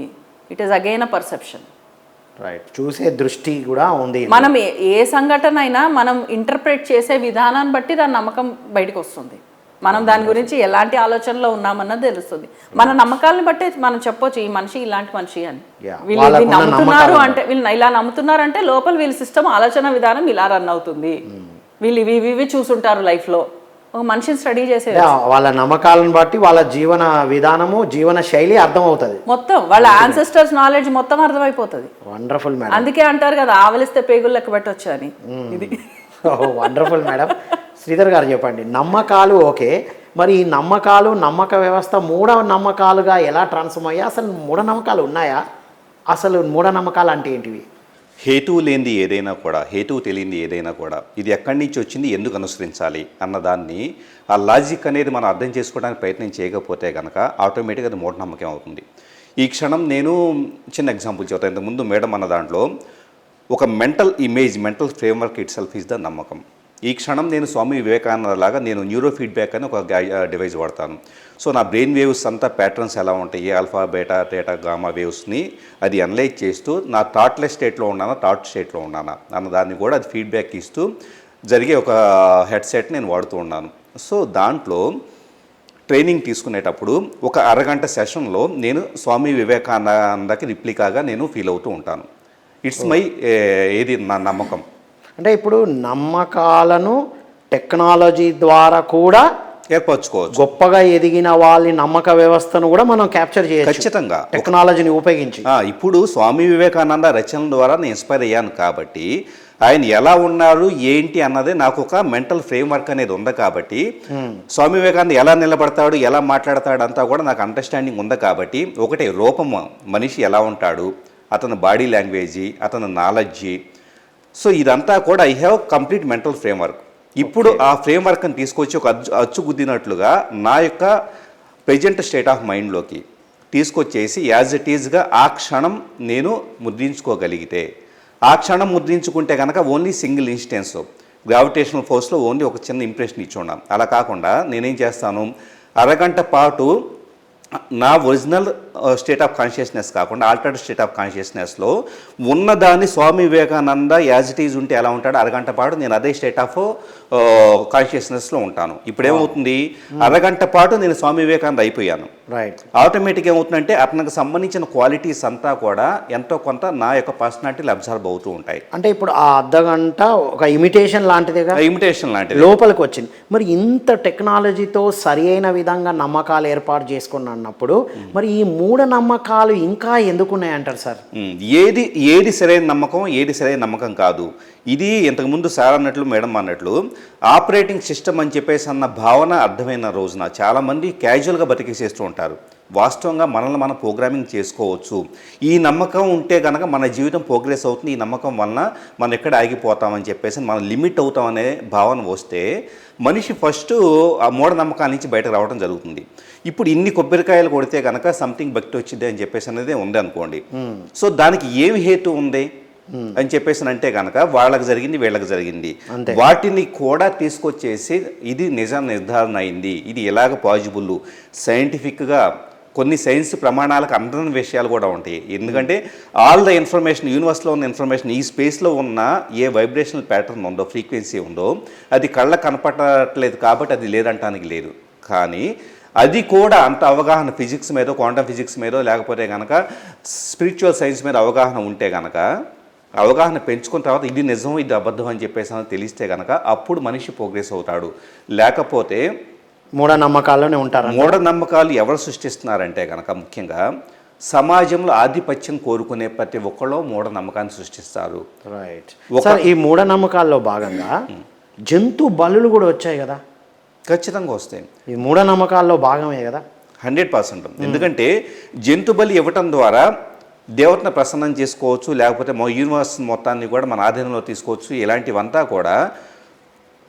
It is again a perception. Right, చూసే దృష్టి కూడా ఉంది. మనం ఏ సంఘటన అయినా మనం ఇంటర్ప్రెట్ చేసే విధానాన్ని బట్టి దాని నమ్మకం బయటకు వస్తుంది. మనం దాని గురించి ఎలాంటి ఆలోచనలో ఉన్నామన్నది తెలుస్తుంది. మన నమ్మకాలను బట్టే మనం చెప్పొచ్చు ఈ మనిషి ఇలాంటి మనిషి అని. వీళ్ళు ఇది నమ్ముతున్నారు అంటే, వీళ్ళు ఇలా నమ్ముతున్నారంటే లోపల వీళ్ళ సిస్టమ్, ఆలోచన విధానం ఇలా రన్ అవుతుంది. వీళ్ళు ఇవి చూసుంటారు లైఫ్లో. ఒక మనిషిని స్టడీ చేసే వాళ్ళ నమ్మకాలను బట్టి వాళ్ళ జీవన విధానము, జీవన శైలి అర్థమవుతుంది. మొత్తం వాళ్ళ యాన్సెస్టర్స్ నాలెడ్జ్ మొత్తం అర్థమైపోతుంది. Wonderful madam. అందుకే అంటారు కదా, ఆవలిస్తే పేగులు లెక్క పెట్టొచ్చు అని. ఇది వండర్ఫుల్ మేడం. శ్రీధర్ గారు చెప్పండి, నమ్మకాలు ఓకే, మరి ఈ నమ్మకాలు, నమ్మక వ్యవస్థ మూఢనమ్మకాలుగా ఎలా ట్రాన్స్ఫార్మ్ అయ్యా? అసలు మూఢనమ్మకాలు ఉన్నాయా? అసలు మూఢనమ్మకాలు అంటే ఏంటివి? హేతువు లేనిది ఏదైనా కూడా, హేతువు తెలియంది ఏదైనా కూడా, ఇది ఎక్కడి నుంచి వచ్చింది, ఎందుకు అనుసరించాలి అన్నదాన్ని, ఆ లాజిక్ అనేది మనం అర్థం చేసుకోవడానికి ప్రయత్నం చేయకపోతే కనుక ఆటోమేటిక్గా అది మూఢనమ్మకం అవుతుంది. ఈ క్షణం నేను చిన్న ఎగ్జాంపుల్ చెప్తాను. ఇంతకుముందు మేడం అన్న దాంట్లో ఒక mental image, mental framework it self is the నమ్మకం. ఈ క్షణం నేను స్వామి వివేకానంద లాగా నేను న్యూరో ఫీడ్బ్యాక్ అని ఒక డివైస్ వాడతాను. సో నా బ్రెయిన్ వేవ్స్ అంతా ప్యాటర్న్స్ ఎలా ఉంటాయి, ఆల్ఫా, బీటా, థీటా, గామా వేవ్స్ని అది అనలైజ్ చేస్తూ నా థాట్లెస్ స్టేట్లో ఉన్నానా, థాట్ స్టేట్లో ఉన్నానా అన్న దాన్ని కూడా అది ఫీడ్బ్యాక్ ఇస్తూ జరిగే ఒక హెడ్సెట్ నేను వాడుతూ ఉన్నాను. సో దాంట్లో ట్రైనింగ్ తీసుకునేటప్పుడు ఒక అరగంట సెషన్లో నేను స్వామి వివేకానందకి రిప్లికాగా నేను ఫీల్ అవుతూ ఉంటాను. ఇట్స్ మై ఏది నా నమ్మకం. అంటే ఇప్పుడు నమ్మకాలను టెక్నాలజీ ద్వారా కూడా ఏర్పరచుకోవచ్చు. గొప్పగా ఎదిగిన వాళ్ళ నమ్మక వ్యవస్థను కూడా మనం క్యాప్చర్ చేయవచ్చు ఖచ్చితంగా టెక్నాలజీని ఉపయోగించి. ఇప్పుడు స్వామి వివేకానంద రచనల ద్వారా నేను ఇన్స్పైర్ అయ్యాను కాబట్టి ఆయన ఎలా ఉన్నారు ఏంటి అన్నదే నాకు ఒక మెంటల్ ఫ్రేమ్వర్క్ అనేది ఉంది కాబట్టి, స్వామి వివేకానంద ఎలా నిలబడతాడు, ఎలా మాట్లాడతాడు అంతా కూడా నాకు అండర్స్టాండింగ్ ఉంది కాబట్టి, ఒకటి రూపము, మనిషి ఎలా ఉంటాడు, అతని బాడీ లాంగ్వేజీ, అతని నాలెడ్జి, సో ఇదంతా కూడా I have complete mental framework. ఇప్పుడు ఆ ఫ్రేమ్వర్క్ని తీసుకొచ్చి ఒక అచ్చుగుద్దినట్లుగా నా యొక్క ప్రెజెంట్ స్టేట్ ఆఫ్ మైండ్లోకి తీసుకొచ్చేసి యాజ్ ఇట్ ఈజ్గా ఆ క్షణం నేను ముద్రించుకోగలిగితే, ఆ క్షణం ముద్రించుకుంటే కనుక ఓన్లీ సింగిల్ ఇన్స్టెన్స్ గ్రావిటేషనల్ ఫోర్స్లో ఓన్లీ ఒక చిన్న ఇంప్రెషన్ ఇచ్చి ఉన్నాను. అలా కాకుండా నేనేం చేస్తాను, అరగంట పాటు నా ఒరిజినల్ స్టేట్ ఆఫ్ కాన్షియస్నెస్ కాకుండా ఆల్టర్డ్ స్టేట్ ఆఫ్ కాన్షియస్నెస్లో ఉన్నదాన్ని Swami Vivekananda as it is ఉంటే ఎలా ఉంటాడో అరగంట పాటు నేను అదే స్టేట్ ఆఫ్ కాన్షియస్నెస్లో ఉంటాను. ఇప్పుడు ఏమవుతుంది, అరగంట పాటు నేను స్వామి వివేకానంద అయిపోయాను. రైట్. ఆటోమేటిక్ ఏమవుతుందంటే అతనికి సంబంధించిన క్వాలిటీస్ అంతా కూడా ఎంతో కొంత నా యొక్క పర్సనాలిటీలు అబ్జర్వ్ అవుతూ ఉంటాయి. అంటే ఇప్పుడు ఆ అర్ధగంట ఒక ఇమిటేషన్ లాంటిదిగా, ఇమిటేషన్ లాంటిది లోపలికి వచ్చింది. మరి ఇంత టెక్నాలజీతో సరి అయిన విధంగా నమ్మకాలు ఏర్పాటు చేసుకుని అన్నప్పుడు మరి ఈ మూఢనమ్మకాలు ఇంకా ఎందుకున్నాయంటారు సార్? ఏది సరైన నమ్మకం, ఏది సరైన నమ్మకం కాదు. ఇది ఇంతకుముందు సార్ అన్నట్లు, మేడం అన్నట్లు ఆపరేటింగ్ సిస్టమ్ అని చెప్పేసి అన్న భావన అర్థమైన రోజున చాలామంది క్యాజువల్గా బతికేసేస్తూ ఉంటారు. వాస్తవంగా మనల్ని మనం ప్రోగ్రామింగ్ చేసుకోవచ్చు. ఈ నమ్మకం ఉంటే కనుక మన జీవితం ప్రోగ్రెస్ అవుతుంది, ఈ నమ్మకం వలన మనం ఎక్కడ ఆగిపోతామని చెప్పేసి మనం లిమిట్ అవుతామనే భావన వస్తే మనిషి ఫస్ట్ ఆ మూఢనమ్మకాల నుంచి బయటకు రావడం జరుగుతుంది. ఇప్పుడు ఇన్ని కొబ్బరికాయలు కొడితే కనుక సంథింగ్ భక్తి వచ్చింది అని చెప్పేసి అనేది ఉంది అనుకోండి. సో దానికి ఏమి హేతు ఉంది అని చెప్పేసి అంటే కనుక వాళ్ళకి జరిగింది, వీళ్ళకి జరిగింది, వాటిని కూడా తీసుకొచ్చేసి ఇది నిజం నిర్ధారణ అయింది, ఇది ఎలాగ పాజిబుల్, సైంటిఫిక్గా కొన్ని సైన్స్ ప్రమాణాలకు అందరిన విషయాలు కూడా ఉంటాయి. ఎందుకంటే ఆల్ ద ఇన్ఫర్మేషన్, యూనివర్స్లో ఉన్న ఇన్ఫర్మేషన్, ఈ స్పేస్లో ఉన్న ఏ వైబ్రేషనల్ ప్యాటర్న్ ఉందో, ఫ్రీక్వెన్సీ ఉందో అది కళ్ళ కనపడట్లేదు కాబట్టి అది లేదంటానికి లేదు. కానీ అది కూడా అంత అవగాహన ఫిజిక్స్ మీదో, క్వాంటమ్ ఫిజిక్స్ మీదో, లేకపోతే కనుక స్పిరిచువల్ సైన్స్ మీద అవగాహన ఉంటే కనుక, అవగాహన పెంచుకున్న తర్వాత ఇది నిజం, ఇది అబద్ధం అని చెప్పేసి తెలిస్తే కనుక అప్పుడు మనిషి ప్రోగ్రెస్ అవుతాడు. లేకపోతే మూఢనమ్మకాల్లోనే ఉంటారు. మూఢనమ్మకాలు ఎవరు సృష్టిస్తున్నారంటే కనుక ముఖ్యంగా సమాజంలో ఆధిపత్యం కోరుకునే ప్రతి ఒక్కళ్ళు మూఢనమ్మకాన్ని సృష్టిస్తారు. రైట్. సార్, ఈ మూఢనమ్మకాల్లో భాగంగా జంతు బలులు కూడా వచ్చాయి కదా? ఖచ్చితంగా వస్తాయి. ఈ మూఢనమ్మకాల్లో భాగమే కదా? 100%. ఎందుకంటే జంతు బలి ఇవ్వటం ద్వారా దేవతను ప్రసన్నం చేసుకోవచ్చు, లేకపోతే మా యూనివర్స్ మొత్తాన్ని కూడా మన ఆధీనంలో తీసుకోవచ్చు. ఇలాంటివంతా కూడా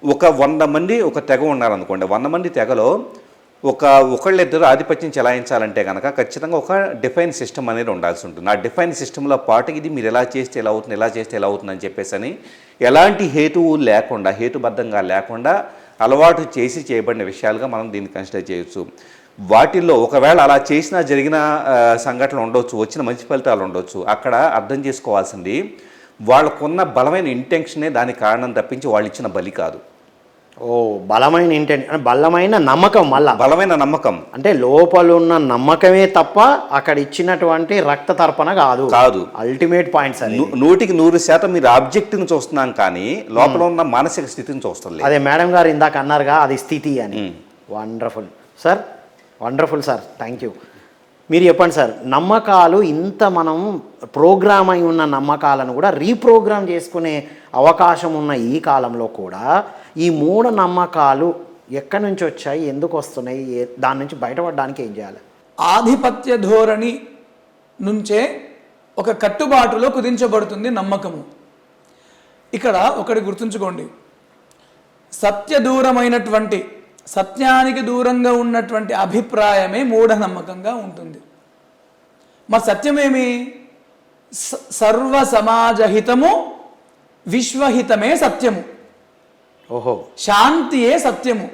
ఒక 100 మంది ఒక తెగ ఉన్నారనుకోండి, 100 మంది తెగలో ఒకళ్ళిద్దరు ఆధిపత్యం చెలాయించాలంటే కనుక ఖచ్చితంగా ఒక డిఫైన్ సిస్టమ్ అనేది ఉండాల్సి ఉంటుంది. ఆ డిఫైన్ సిస్టంలో పాటు ఇది మీరు ఎలా చేస్తే ఎలా అవుతుంది, ఎలా చేస్తే ఎలా అవుతుంది అని చెప్పేసి అని ఎలాంటి హేతువు లేకుండా, హేతుబద్ధంగా లేకుండా అలవాటు చేసి చేయబడిన విషయాలుగా మనం దీన్ని కన్సిడర్ చేయొచ్చు. వాటిల్లో ఒకవేళ అలా చేసినా జరిగిన సంఘటనలు ఉండొచ్చు, వచ్చిన మంచి ఫలితాలు ఉండొచ్చు. అక్కడ అర్థం చేసుకోవాల్సింది వాళ్ళకున్న బలమైన ఇంటెన్షనే దానికి కారణం తప్పించి వాళ్ళు ఇచ్చిన బలి కాదు. ఓ, బలమైన ఇంటెన్షన్, బలమైన నమ్మకం. మళ్ళా బలమైన నమ్మకం అంటే లోపలున్న నమ్మకమే తప్ప అక్కడ ఇచ్చినటువంటి రక్త తర్పణ కాదు. అల్టిమేట్ పాయింట్స్ అది. 100% మీరు ఆబ్జెక్ట్ని చూస్తున్నాం కానీ లోపల ఉన్న మానసిక స్థితిని చూస్తాం లేదు. అదే మేడం గారు ఇందాక అన్నారుగా, అది స్థితి అని. Wonderful sir, wonderful sir, thank you. మీరు చెప్పండి సార్, నమ్మకాలు ఇంత మనం ప్రోగ్రామ్ అయి ఉన్న నమ్మకాలను కూడా రీప్రోగ్రామ్ చేసుకునే అవకాశం ఉన్న ఈ కాలంలో కూడా ఈ మూఢ నమ్మకాలు ఎక్కడి నుంచి వచ్చాయి, ఎందుకు వస్తున్నాయి, దాని నుంచి బయటపడడానికి ఏం చేయాలి? ఆధిపత్య ధోరణి నుంచే ఒక కట్టుబాటులో కుదించబడుతుంది నమ్మకము. ఇక్కడ ఒకటి గుర్తుంచుకోండి, సత్యదూరమైనటువంటి, సత్యానికి దూరంగా ఉన్నటువంటి అభిప్రాయమే మూఢనమ్మకంగా ఉంటుంది. మరి సత్యమేమి? సర్వ సమాజహితము విశ్వహితమే సత్యము. ఓహో, శాంతియే సత్యము.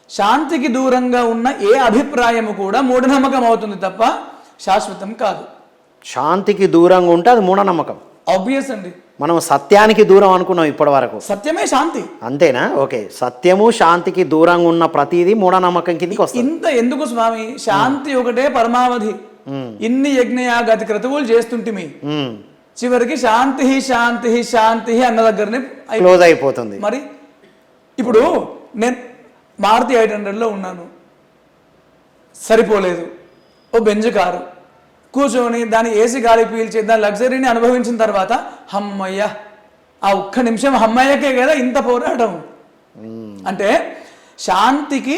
శాంతికి దూరంగా ఉన్న ఏ అభిప్రాయము కూడా మూఢనమ్మకం అవుతుంది తప్ప శాశ్వతం కాదు. శాంతికి దూరంగా ఉంటే అది మూఢనమ్మకం. ఆబ్వియస్ అండి. మనం సత్యానికి దూరం అనుకున్నాం ఇప్పటి వరకు. సత్యమే శాంతి, అంతేనా? ఓకే, సత్యము శాంతికి దూరంగా ఉన్న ప్రతిదీ మూఢనమ్మకం కిందకి వస్తుంది. ఇంత ఎందుకు స్వామి? శాంతి ఒకటే పరమావధి. ఇన్ని యజ్ఞయాగతి క్రతువులు చేస్తుంటిమి, చివరికి శాంతి శాంతి శాంతి అన్న దగ్గరనే క్లోజ్ అయిపోతుంది. మరి ఇప్పుడు నేను మారుతి 800లో ఉన్నాను, సరిపోలేదు, ఓ బెంజ్ కారు కూర్చొని దాని ఏసీ గాలి పీల్చి దాని లగ్జరీని అనుభవించిన తర్వాత హమ్మయ్య, ఆ ఒక్క నిమిషం హమ్మయ్యకే కదా ఇంత పోరాటం. అంటే శాంతికి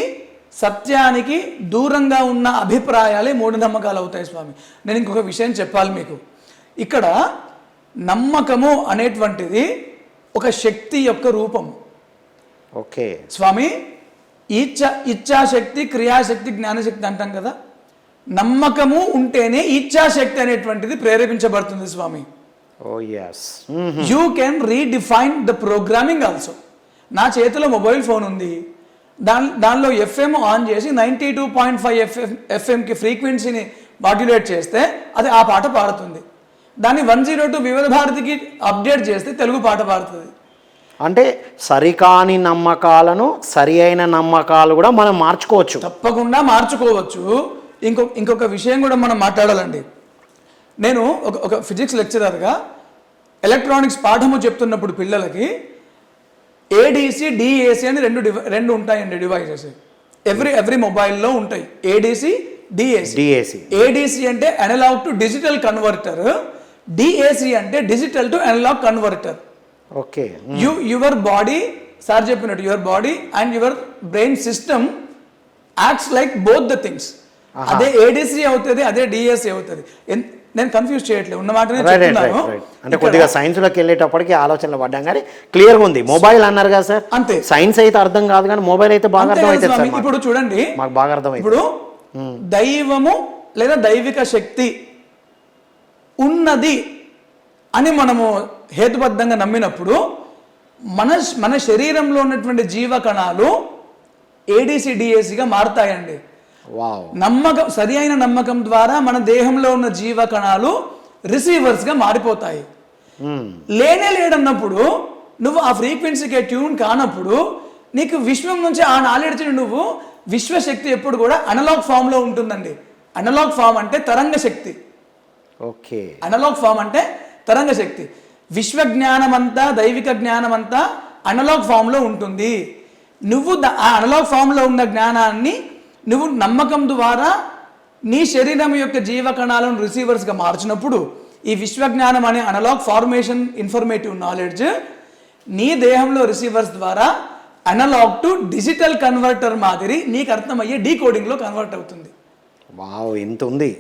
సత్యానికి దూరంగా ఉన్న అభిప్రాయాలే మూఢనమ్మకాలు అవుతాయి స్వామి. నేను ఇంకొక విషయం చెప్పాలి మీకు. ఇక్కడ నమ్మకము అనేటువంటిది ఒక శక్తి యొక్క రూపము. ఓకే స్వామి, ఇచ్ఛాశక్తి, క్రియాశక్తి, జ్ఞానశక్తి అంటాం కదా. నమ్మకము ఉంటేనే ఇచ్ఛాశక్తి అనేటువంటిది ప్రేరేపించబడుతుంది Swami. Oh yes, you can redefine the programming also. నా చేతిలో మొబైల్ ఫోన్ ఉంది, దానిలో ఎఫ్ఎం ఆన్ చేసి 92.5 ఎఫ్ఎంకి ఫ్రీక్వెన్సీని మాడ్యులేట్ చేస్తే అది ఆ పాట పాడుతుంది. దాన్ని 102 వివిధ భారతికి అప్డేట్ చేస్తే తెలుగు పాట పాడుతుంది. అంటే సరికాని నమ్మకాలను సరి అయిన నమ్మకాలు కూడా మనం మార్చుకోవచ్చు. తప్పకుండా మార్చుకోవచ్చు. ఇంకొక విషయం కూడా మనం మాట్లాడాలండి. నేను ఒక ఫిజిక్స్ లెక్చరర్గా ఎలక్ట్రానిక్స్ పాఠము చెప్తున్నప్పుడు పిల్లలకి ఏడీసీ, డిఏసీ అని రెండు ఉంటాయండి డివైజెస్. ఎవ్రీ మొబైల్లో ఉంటాయి ఏడీసీ, డిఏసీ. ఏడీసీ అంటే analogue to digital converter, DAC అంటే digital to analogue converter. Okay, your body, sir చెప్పినట్టు your body and your brain system acts like both the things. అదే ADC అవుతుంది, అదే డిఎస్సీ అవుతుంది. నేను కన్ఫ్యూజ్ చేయట్లేదు, ఉన్న మాటనే చెప్తున్నాను. అంటే కొద్దిగా సైన్స్ లోకి వెళ్ళేటప్పటికి ఆలోచనలు పడ్డాం కానీ క్లియర్గా ఉంది. మొబైల్ అన్నారు కదా సార్, అంతే. సైన్స్ అయితే అర్థం కాదు కానీ మొబైల్ అయితే బాగా అర్థం అవుతుంది సార్. ఇప్పుడు చూడండి, మాకు బాగా అర్థం. ఇప్పుడు దైవము లేదా దైవిక శక్తి ఉన్నది అని మనము హేతుబద్ధంగా నమ్మినప్పుడు మన శరీరంలో ఉన్నటువంటి జీవ కణాలు ఏడీసీ, డిఏసీగా మారుతాయండి. నమ్మకం, సరి అయిన నమ్మకం ద్వారా మన దేహంలో ఉన్న జీవ కణాలు రిసీవర్స్గా మారిపోతాయి. లేనప్పుడు నువ్వు ఆ ఫ్రీక్వెన్సీకి ట్యూన్ కానప్పుడు నీకు విశ్వం నుంచి ఆ నాలెడ్జ్ని నువ్వు, విశ్వశక్తి ఎప్పుడు కూడా అనలాగ్ ఫామ్లో ఉంటుందండి. అనలాగ్ ఫామ్ అంటే తరంగ శక్తి. ఓకే, అనలాగ్ ఫామ్ అంటే తరంగ శక్తి. విశ్వ జ్ఞానం అంతా, దైవిక జ్ఞానం అంతా అనలాగ్ ఫామ్లో ఉంటుంది. నువ్వు ఆ అనలాగ్ ఫామ్లో ఉన్న జ్ఞానాన్ని నువ్వు నమ్మకం ద్వారా నీ శరీరం యొక్క జీవకణాలను రిసీవర్స్గా మార్చినప్పుడు ఈ విశ్వజ్ఞానం అనే అనలాగ్ ఫార్మేషన్ ఇన్ఫర్మేటివ్ నాలెడ్జ్ నీ దేహంలో రిసీవర్స్ ద్వారా అనలాగ్ టు డిజిటల్ కన్వర్టర్ మాదిరి నీకు అర్థమయ్యే డీకోడింగ్లో కన్వర్ట్ అవుతుంది. వావ్, ఇంత ఉంది.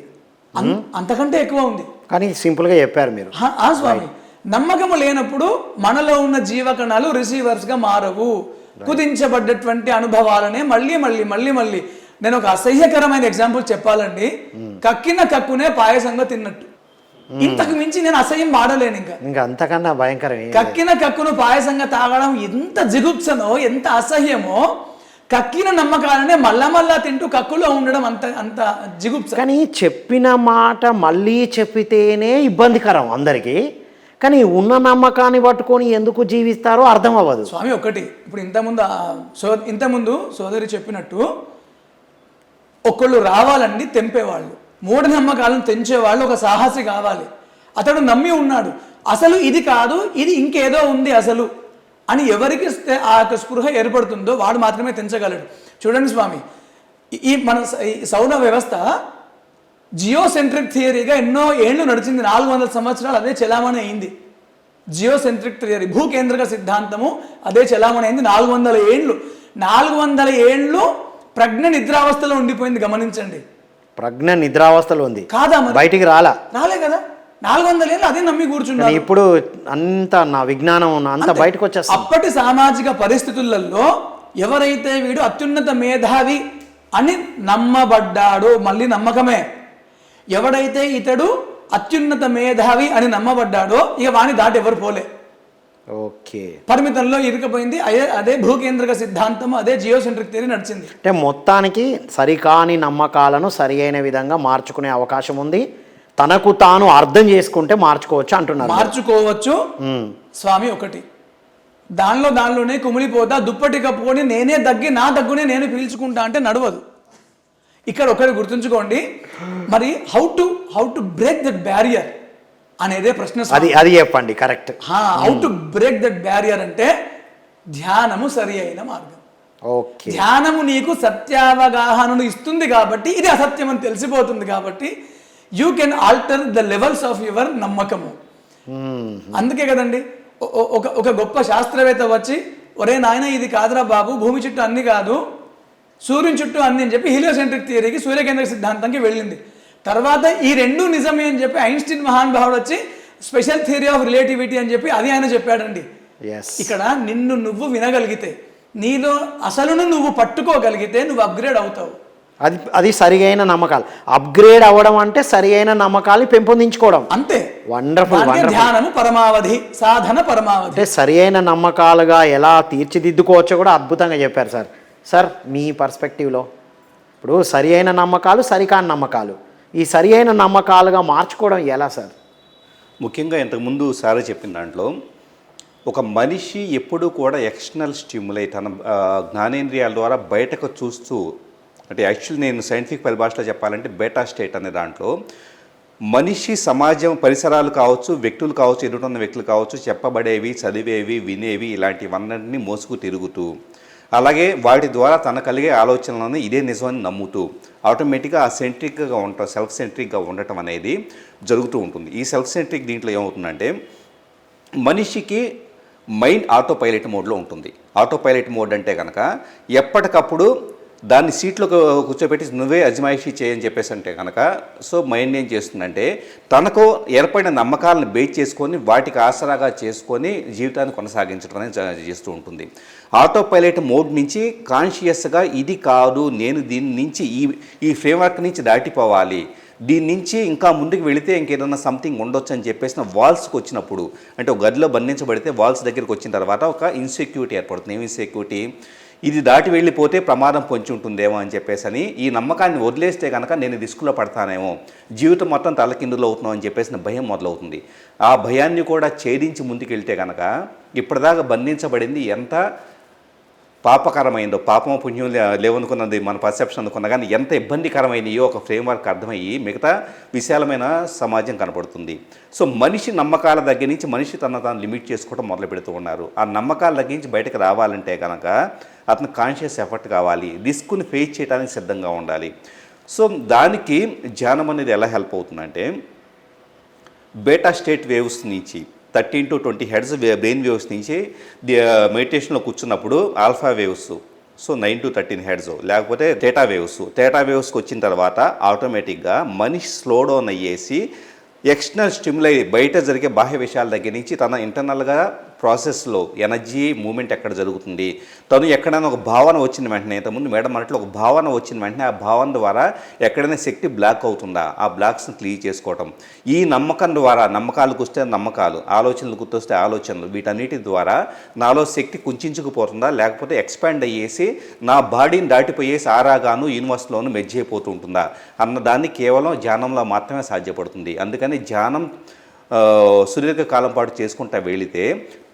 అంతకంటే ఎక్కువ ఉంది కానీ సింపుల్గా చెప్పారు మీరు. స్వామి, నమ్మకము లేనప్పుడు మనలో ఉన్న జీవకణాలు రిసీవర్స్గా మారవు. కుదించబడ్డటువంటి అనుభవాలనే మళ్ళీ మళ్ళీ మళ్ళీ మళ్ళీ నేను ఒక అసహ్యకరమైన ఎగ్జాంపుల్ చెప్పాలండి. కక్కిన కక్కునే పాయసంగా తిన్నట్టు. ఇంతకు మించి నేను అసహ్యం వాడలేను. ఇంకా అంతకన్నా భయంకరం కక్కిన కక్కును పాయసంగా తాగడం ఎంత జిగుప్సనో, ఎంత అసహ్యమో. కక్కిన నమ్మకాలనే మళ్ళా తింటూ కక్కులో ఉండడం అంత జిగుప్స. కానీ చెప్పిన మాట మళ్ళీ చెప్పితేనే ఇబ్బందికరం అందరికీ. కానీ ఉన్న నమ్మకాన్ని పట్టుకొని ఎందుకు జీవిస్తారో అర్థం అవ్వదు స్వామి. ఒకటి ఇప్పుడు ఇంతకుముందు సోదరి చెప్పినట్టు ఒకళ్ళు రావాలండి తెంపేవాళ్ళు, మూఢనమ్మకాలను తెంచేవాళ్ళు ఒక సాహసి కావాలి. అతడు నమ్మి ఉన్నాడు, అసలు ఇది కాదు, ఇది ఇంకేదో ఉంది అసలు అని ఎవరికి ఆ యొక్క స్పృహ ఏర్పడుతుందో వాడు మాత్రమే తెంచగలడు. చూడండి స్వామి, మన సౌర వ్యవస్థ జియోసెంట్రిక్ థియరీగా ఎన్నో ఏళ్ళు నడిచింది. 400 సంవత్సరాలు అదే చలామణి అయింది. జియోసెంట్రిక్ థియరీ, భూకేంద్రక సిద్ధాంతము అదే చలామణి అయింది 400 ఏళ్ళు. 400 ఏళ్ళు ప్రజ్ఞ నిద్రావస్థలో ఉండిపోయింది. గమనించండి, ప్రజ్ఞ నిద్రావస్థలో ఉంది కాదా? బయటికి రాలే కదా. 400 ఏళ్ళు అదే నమ్మి కూర్చున్నారు. ఇప్పుడు అంత నా విజ్ఞానం అంత బయటకు వచ్చేస్తుంది. అప్పటి సామాజిక పరిస్థితులలో ఎవరైతే వీడు అత్యున్నత మేధావి అని నమ్మబడ్డాడో, మళ్ళీ నమ్మకమే, ఎవడైతే ఇతడు అత్యున్నత మేధావి అని నమ్మబడ్డాడో ఇక వాణి దాటి ఎవరు పోలే. ఓకే, పరిమితంలో ఇరుకపోయింది. అదే భూకేంద్రక సిద్ధాంతం, అదే జియోసెంట్రిక్ థియరీ నడిచింది. అంటే మొత్తానికి సరికాని నమ్మకాలను సరి అయిన విధంగా మార్చుకునే అవకాశం ఉంది. తనకు తాను అర్థం చేసుకుంటే మార్చుకోవచ్చు అంటున్నారు. మార్చుకోవచ్చు స్వామి. ఒకటి దానిలోనే కుమిలిపోతా, దుప్పటి కప్పుకొని నేనే నా దగ్గునే నేను పీల్చుకుంటా అంటే నడవదు. ఇక్కడ ఒకటి గుర్తుంచుకోండి, మరి how to break that barrier అనేదే ప్రశ్న. అది చెప్పండి. Correct. How to break that barrier అంటే ధ్యానము సరి అయిన మార్గం. ఓకే, ధ్యానము నీకు సత్యావగాహనను ఇస్తుంది కాబట్టి, ఇది అసత్యం అని తెలిసిపోతుంది కాబట్టి you can alter the levels of your నమ్మకము. అందుకే కదండి ఒక గొప్ప శాస్త్రవేత్త వచ్చి, ఒరే నాయన ఇది కాదురా బాబు, భూమి చుట్టూ అన్ని కాదు, సూర్యుని చుట్టూ అన్ని అని చెప్పి హీలియోసెంట్రిక్ థియరీకి, సూర్యకేంద్రక సిద్ధాంతానికి వెళ్ళింది. తర్వాత ఈ రెండు నిజమే అని చెప్పి ఐన్స్టీన్ మహానుభావుడు వచ్చి స్పెషల్ థియరీ ఆఫ్ రిలేటివిటీ అని చెప్పి అది ఆయన చెప్పాడండి. ఇక్కడ నిన్ను నువ్వు వినగలిగితే, నీలో అసలును నువ్వు పట్టుకోగలిగితే నువ్వు అప్గ్రేడ్ అవుతావు. అది సరి అయిన నమ్మకాలు. అప్గ్రేడ్ అవ్వడం అంటే సరి అయిన నమ్మకాలు పెంపొందించుకోవడం. అంతే. వండర్ఫుల్. ధ్యానము పరమావధి, సాధన పరమావధి. అంటే సరి అయిన నమ్మకాలుగా ఎలా తీర్చిదిద్దుకోవచ్చో కూడా అద్భుతంగా చెప్పారు సార్. మీ పర్స్పెక్టివ్లో ఇప్పుడు సరి అయిన నమ్మకాలు, సరికాని నమ్మకాలు, ఈ సరి అయిన నమ్మకాలుగా మార్చుకోవడం ఎలా సార్? ముఖ్యంగా ఇంతకుముందు సార్ చెప్పిన దాంట్లో ఒక మనిషి ఎప్పుడూ కూడా ఎక్స్టర్నల్ స్టిమ్యులై తన జ్ఞానేంద్రియాల ద్వారా బయటకు చూస్తూ, అంటే యాక్చువల్లీ నేను సైంటిఫిక్ పరిభాషలో చెప్పాలంటే బేటా స్టేట్ అనే దాంట్లో మనిషి, సమాజం, పరిసరాలు కావచ్చు, వ్యక్తులు కావచ్చు, ఎదుటిన్న వ్యక్తులు కావచ్చు, చెప్పబడేవి, చదివేవి, వినేవి, ఇలాంటివన్నీ మోసుకు తిరుగుతూ, అలాగే వాటి ద్వారా తన కలిగే ఆలోచనలను ఇదే నిజమని నమ్ముతూ ఆటోమేటిక్గా ఆ సెంట్రిక్గా ఉండటం, సెల్ఫ్ సెంట్రిక్గా ఉండటం అనేది జరుగుతూ ఉంటుంది. ఈ సెల్ఫ్ సెంట్రిక్ దీంట్లో ఏమవుతుందంటే మనిషికి మైండ్ ఆటో పైలట్ మోడ్లో ఉంటుంది. ఆటో పైలట్ మోడ్ అంటే కనుక ఎప్పటికప్పుడు దాన్ని సీట్లో కూర్చోబెట్టి నువ్వే అజమాయిషీ చేయని చెప్పేసి అంటే కనుక, సో మైండ్ ఏం చేస్తుందంటే తనకు ఏర్పడిన నమ్మకాలను బేస్ చేసుకొని వాటికి ఆసరాగా చేసుకొని జీవితాన్ని కొనసాగించడం అనేది చేస్తూ ఉంటుంది. ఆటో పైలట్ మోడ్ నుంచి కాన్షియస్గా ఇది కాదు, నేను దీని నుంచి ఈ ఫ్రేమ్వర్క్ నుంచి దాటిపోవాలి, దీని నుంచి ఇంకా ముందుకు వెళితే ఇంకేదన్నా సంథింగ్ ఉండొచ్చు అని చెప్పేసిన వాల్స్కి వచ్చినప్పుడు, అంటే ఒక గదిలో బంధించబడితే వాల్స్ దగ్గరికి వచ్చిన తర్వాత ఒక ఇన్సెక్యూరిటీ ఏర్పడుతుంది. ఏమి ఇన్సెక్యూరిటీ? ఇది దాటి వెళ్ళిపోతే ప్రమాదం పొంచి ఉంటుందేమో అని చెప్పేసి అని, ఈ నమ్మకాన్ని వదిలేస్తే కనుక నేను రిస్కులో పడతానేమో, జీవితం మొత్తం తలకిందులో అవుతున్నాం అని చెప్పేసిన భయం మొదలవుతుంది. ఆ భయాన్ని కూడా ఛేదించి ముందుకెళ్తే కనుక ఇప్పటిదాకా బంధించబడింది ఎంత పాపకరమైందో, పాపం పుణ్యం లేవనుకున్నది మన పర్సెప్షన్ అనుకున్నా కానీ ఎంత ఇబ్బందికరమైనయో ఒక ఫ్రేమ్వర్క్ అర్థమయ్యి మిగతా విశాలమైన సమాజం కనపడుతుంది. సో మనిషి నమ్మకాల దగ్గర నుంచి మనిషి తాను లిమిట్ చేసుకోవడం మొదలు పెడుతూ ఉన్నారు. ఆ నమ్మకాల దగ్గర నుంచి బయటకు రావాలంటే కనుక అతను కాన్షియస్ ఎఫర్ట్ కావాలి, రిస్క్ని ఫేస్ చేయడానికి సిద్ధంగా ఉండాలి. సో దానికి ధ్యానం అనేది ఎలా హెల్ప్ అవుతుందంటే బేటా స్టేట్ వేవ్స్ నుంచి 13 to 20 హెడ్స్ బ్రెయిన్ వేవ్స్ నుంచి మెడిటేషన్లో కూర్చున్నప్పుడు alpha waves, so 9 to 13 heads, లేకపోతే థీటా వేవ్స్కి వచ్చిన తర్వాత ఆటోమేటిక్గా మనిషి స్లో డౌన్ అయ్యేసి ఎక్స్టర్నల్ స్టిమ్యులై బయట జరిగే బాహ్య విషయాల దగ్గర నుంచి తన ఇంటర్నల్గా ప్రాసెస్లో ఎనర్జీ మూమెంట్ ఎక్కడ జరుగుతుంది, తను ఎక్కడైనా ఒక భావన వచ్చిన వెంటనే, ఇంతకుముందు మేడం అన్నట్లు ఒక భావన వచ్చిన వెంటనే ఆ భావన ద్వారా ఎక్కడైనా శక్తి బ్లాక్ అవుతుందా, ఆ బ్లాక్స్ని క్లియర్ చేసుకోవటం. ఈ నమ్మకం ద్వారా, నమ్మకాలకు వస్తే నమ్మకాలు, ఆలోచనలు గుర్తొస్తే ఆలోచనలు, వీటన్నిటి ద్వారా నాలో శక్తి కుంచుకుపోతుందా, లేకపోతే ఎక్స్పాండ్ అయ్యేసి నా బాడీని దాటిపోయేసి ఆరాగాను యూనివర్స్లోను మెర్జ్ అయిపోతూ ఉంటుందా అన్న దాన్ని కేవలం ధ్యానంలో మాత్రమే సాధ్యపడుతుంది. అందుకని ధ్యానం సుదీర్ఘ కాలం పాటు చేసుకుంటా వెళితే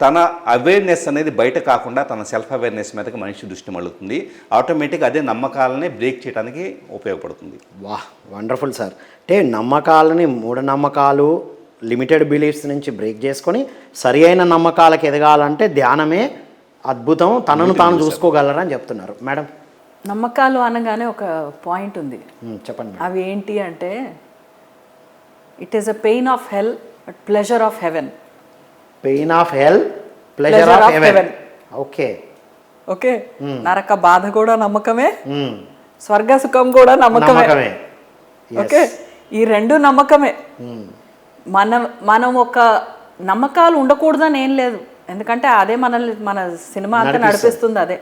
తన అవేర్నెస్ అనేది బయట కాకుండా తన సెల్ఫ్ అవేర్నెస్ మీదకి మనిషి దృష్టి మళ్ళుతుంది. ఆటోమేటిక్గా అదే నమ్మకాలని బ్రేక్ చేయడానికి ఉపయోగపడుతుంది. వాహ్, వండర్ఫుల్ సార్. అంటే నమ్మకాలని, మూఢనమ్మకాలు, లిమిటెడ్ బిలీఫ్స్ నుంచి బ్రేక్ చేసుకొని సరి అయిన నమ్మకాలకు ఎదగాలంటే ధ్యానమే అద్భుతం, తనను తాను చూసుకోగలరని చెప్తున్నారు మేడం. నమ్మకాలు అనగానే ఒక పాయింట్ ఉంది, చెప్పండి. అవి ఏంటి అంటే it is a pain of hell but pleasure of haven. Pain of hell, pleasure of haven. Okay okay, నరక బాధ కూడా నమ్మకమే, స్వర్గ సుఖం కూడా నమ్మకమే. ఓకే, ఈ రెండు నమ్మకమే. మనం ఒక నమ్మకాలు ఉండకూడదని ఏం లేదు, ఎందుకంటే అదే మనల్ని, మన సినిమా అంతా నడిపిస్తుంది అదే.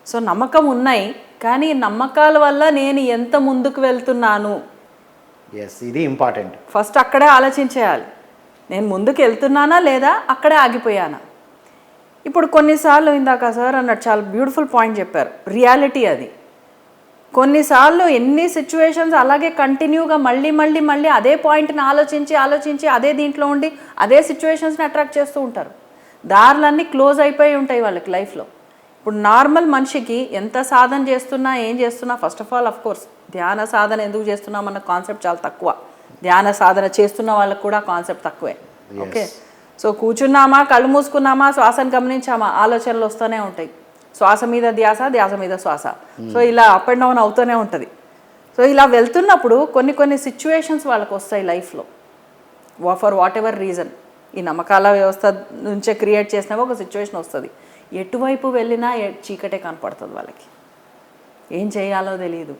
సో నమ్మకం ఉన్నాయి, కానీ నమ్మకాల వల్ల నేను ఎంత ముందుకు వెళ్తున్నాను, ఇది ఇంపార్టెంట్. ఫస్ట్ అక్కడే ఆలోచించేయాలి. నేను ముందుకు వెళ్తున్నానా లేదా, అక్కడే ఆగిపోయానా. ఇప్పుడు కొన్నిసార్లు ఇందాక సార్ అన్నట్టు చాలా బ్యూటిఫుల్ పాయింట్ చెప్పారు, రియాలిటీ అది. కొన్నిసార్లు ఎన్ని సిచ్యువేషన్స్ అలాగే కంటిన్యూగా మళ్ళీ అదే పాయింట్ని ఆలోచించి అదే దీంట్లో ఉండి అదే సిచ్యువేషన్స్ని అట్రాక్ట్ చేస్తూ ఉంటారు. దారులన్నీ క్లోజ్ అయిపోయి ఉంటాయి వాళ్ళకి లైఫ్లో. ఇప్పుడు నార్మల్ మనిషికి ఎంత సాధన చేస్తున్నా, ఏం చేస్తున్నా, ఫస్ట్ ఆఫ్ ఆల్ కోర్స్ ధ్యాన సాధన ఎందుకు చేస్తున్నామన్న కాన్సెప్ట్ చాలా తక్కువ. ధ్యాన సాధన చేస్తున్న వాళ్ళకు కూడా కాన్సెప్ట్ తక్కువే. ఓకే, సో కూర్చున్నామా, కళ్ళు మూసుకున్నామా, శ్వాసను గమనించామా, ఆలోచనలు వస్తూనే ఉంటాయి. శ్వాస మీద ధ్యాస, ధ్యాస మీద శ్వాస. సో ఇలా అప్ అండ్ డౌన్ అవుతూనే ఉంటుంది. సో ఇలా వెళ్తున్నప్పుడు కొన్ని సిచ్యువేషన్స్ వాళ్ళకు వస్తాయి లైఫ్లో, ఫర్ వాట్ ఎవర్ రీజన్. ఈ నమ్మకాల వ్యవస్థ నుంచే క్రియేట్ చేసినవి ఒక సిచ్యువేషన్ వస్తుంది. ఎటువైపు వెళ్ళినా చీకటే కనపడుతుంది వాళ్ళకి, ఏం చేయాలో తెలియదు.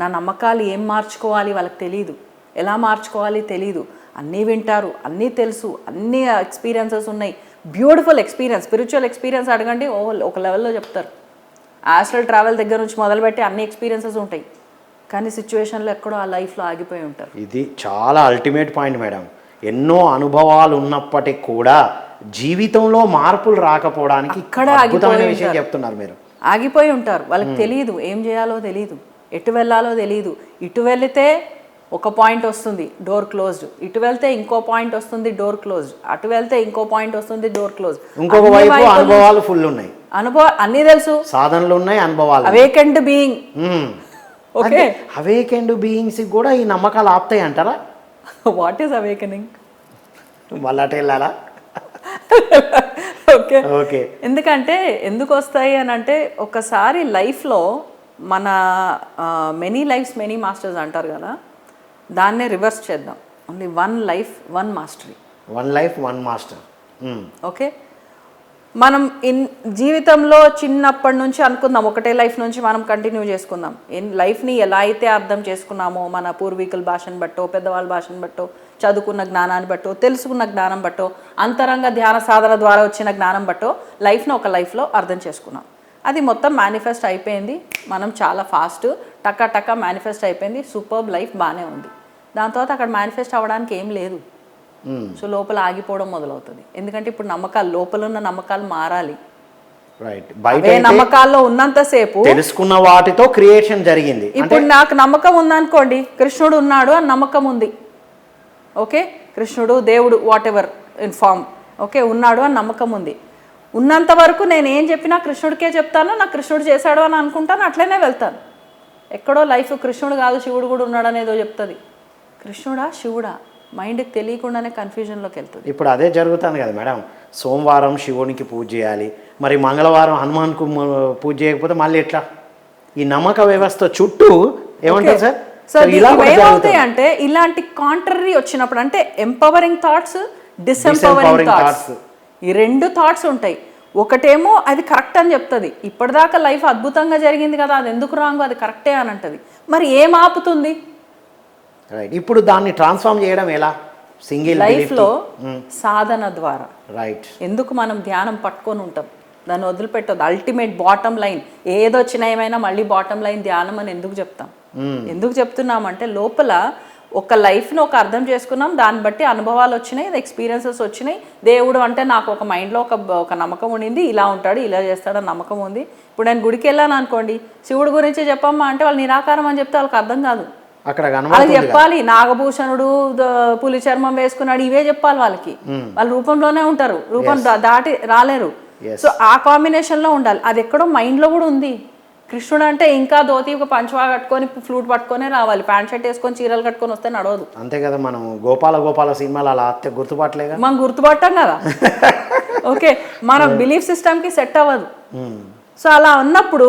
నా నమ్మకాలు ఏం మార్చుకోవాలి వాళ్ళకి తెలియదు, ఎలా మార్చుకోవాలి తెలియదు. అన్నీ వింటారు, అన్నీ తెలుసు, అన్ని ఎక్స్పీరియన్సెస్ ఉన్నాయి, బ్యూటిఫుల్ ఎక్స్పీరియన్స్, స్పిరిచువల్ ఎక్స్పీరియన్స్ అడగండి ఒక లెవెల్లో చెప్తారు. ఆస్ట్రల్ ట్రావెల్ దగ్గర నుంచి మొదలుపెట్టి అన్ని ఎక్స్పీరియన్సెస్ ఉంటాయి, కానీ సిచ్యువేషన్లో ఎక్కడో ఆ లైఫ్లో ఆగిపోయి ఉంటారు. ఇది చాలా అల్టిమేట్ పాయింట్ మేడం. ఎన్నో అనుభవాలు ఉన్నప్పటికీ కూడా జీవితంలో మార్పులు రాకపోవడానికి ఇక్కడ అద్భుతమైన విషయం చెప్తున్నారు మీరు. ఆగిపోయి ఉంటారు, వాళ్ళకి తెలియదు, ఏం చేయాలో తెలియదు, ఎటు వెళ్ళాలో తెలియదు. ఇటు వెళితే ఒక పాయింట్ వస్తుంది, డోర్ క్లోజ్డ్. ఇటు వెళ్తే ఇంకో పాయింట్ వస్తుంది, డోర్ క్లోజ్డ్. అటు వెళ్తే ఇంకో పాయింట్ వస్తుంది, డోర్ క్లోజ్. ఇంకొక వైపు అనుభవాలు ఫుల్ ఉన్నాయి, అన్నీ తెలుసు, సాధనలు ఉన్నాయి, అనుభవాలు. Awakened being. Okay, awakened beings కూడా ఈ నమ్మకాలు ఆపుతాయి అంటారా? What is awakening? మళ్ళీ అటు వెళ్ళాలా? ఓకే ఓకే, ఎందుకంటే ఎందుకు వస్తాయి అని అంటే, ఒకసారి లైఫ్లో మన మెనీ లైఫ్స్ మెనీ మాస్టర్స్ అంటారు కదా, దాన్నే రివర్స్ చేద్దాం. Only one life one mastery. One life one master. Okay, మనం జీవితంలో చిన్నప్పటి నుంచి అనుకుందాం, ఒకటే లైఫ్ నుంచి మనం కంటిన్యూ చేసుకుందాం. లైఫ్ని ఎలా అయితే అర్థం చేసుకున్నామో, మన పూర్వీకుల భాషను బట్టో, పెద్దవాళ్ళ భాషను బట్టో, చదువుకున్న జ్ఞానాన్ని బట్టో, తెలుసుకున్న జ్ఞానం బట్టో, అంతరంగ ధ్యాన సాధన ద్వారా వచ్చిన జ్ఞానం బట్టో లైఫ్ని ఒక లైఫ్లో అర్థం చేసుకున్నాం. అది మొత్తం మేనిఫెస్ట్ అయిపోయింది, మనం చాలా ఫాస్ట్ టక్క మేనిఫెస్ట్ అయిపోయింది, సూపర్బ్ లైఫ్ బాగానే ఉంది. దాని తర్వాత అక్కడ మేనిఫెస్ట్ అవ్వడానికి ఏం లేదు. సో లోపల ఆగిపోవడం మొదలవుతుంది. ఎందుకంటే ఇప్పుడు నమ్మకాలు, లోపల ఉన్న నమ్మకాలు మారాలి. రైట్, అవే నమ్మకాల్లో ఉన్నంతసేపు తెలుసుకున్న వాటితో క్రియేషన్ జరిగింది. ఇప్పుడు నాకు నమ్మకం ఉందనుకోండి, కృష్ణుడు ఉన్నాడు అని నమ్మకం ఉంది. ఓకే, కృష్ణుడు, దేవుడు, whatever in form, okay, ఉన్నాడు అని నమ్మకం ఉంది. ఉన్నంత వరకు నేను ఏం చెప్పినా కృష్ణుడికే చెప్తాను, నాకు కృష్ణుడు చేశాడు అని అనుకుంటాను, అట్లనే వెళ్తాను. ఎక్కడో లైఫ్ కృష్ణుడు కాదు శివుడు కూడా ఉన్నాడు అనేదో చెప్తుంది. కృష్ణుడా శివుడా మైండ్కి తెలియకుండానే కన్ఫ్యూజన్లోకి వెళ్తుంది. ఇప్పుడు అదే జరుగుతుంది కదా మేడం. సోమవారం శివునికి పూజ చేయాలి, మరి మంగళవారం హనుమాన్కు పూజ చేయకపోతే మళ్ళీ ఎట్లా? ఈ నమ్మక వ్యవస్థ చుట్టూ ఏమంటారు సార్? సో ఏమవుతాయి అంటే, ఇలాంటి కాంట్రరీ వచ్చినప్పుడు, అంటే ఎంపవరింగ్ థాట్స్, డిసెంపవరింగ్ థాట్స్, ఈ రెండు థాట్స్ ఉంటాయి. ఒకటేమో అది కరెక్ట్ అని చెప్తుంది, ఇప్పటిదాకా లైఫ్ అద్భుతంగా జరిగింది కదా, అది ఎందుకు రాంగో, అది కరెక్టే అని అంటది. మరి ఏం ఆపుతుంది? రైట్, ఇప్పుడు దాన్ని ట్రాన్స్ఫార్మ్ చేయడం ఎలా? సింగిల్ లైఫ్లో సాధన ద్వారా రైట్. ఎందుకు మనం ధ్యానం పట్టుకొని ఉంటాం, దాన్ని వదిలిపెట్టదు. అల్టిమేట్ బాటమ్ లైన్ ఏదొచ్చినా ఏమైనా మళ్ళీ బాటమ్ లైన్ ధ్యానం అని ఎందుకు చెప్తాం? ఎందుకు చెప్తున్నామంటే లోపల ఒక లైఫ్ను ఒక అర్థం చేసుకున్నాం, దాన్ని బట్టి అనుభవాలు వచ్చినాయి, ఎక్స్పీరియన్సెస్ వచ్చినాయి. దేవుడు అంటే నాకు ఒక మైండ్లో ఒక నమ్మకం ఉండింది, ఇలా ఉంటాడు ఇలా చేస్తాడని నమ్మకం ఉంది. ఇప్పుడు నేను గుడికి వెళ్ళాను అనుకోండి, శివుడు గురించి చెప్పమ్మా అంటే వాళ్ళు నిరాకారం అని చెప్తే వాళ్ళకి అర్థం కాదు. అక్కడ వాళ్ళకి చెప్పాలి నాగభూషణుడు పులి చర్మం వేసుకున్నాడు ఇవే చెప్పాలి వాళ్ళకి. వాళ్ళ రూపంలోనే ఉంటారు, రూపం దాటి రాలేరు. సో ఆ కాంబినేషన్లో ఉండాలి. అది ఎక్కడో మైండ్లో కూడా ఉంది. కృష్ణుడు అంటే ఇంకా ధోతి ఒక పంచవా కట్టుకొని ఫ్లూట్ పట్టుకొని రావాలి, ప్యాంట్ షర్ట్ వేసుకొని చీరలు కట్టుకొని వస్తే నడవదు. అంతే కదా, మనం గోపాల సినిమాలు అలా అత్తే గుర్తుపట్టలేగా, మనం గుర్తుపట్టాం కదా. ఓకే, మన బిలీఫ్ సిస్టమ్కి సెట్ అవ్వదు. సో అలా ఉన్నప్పుడు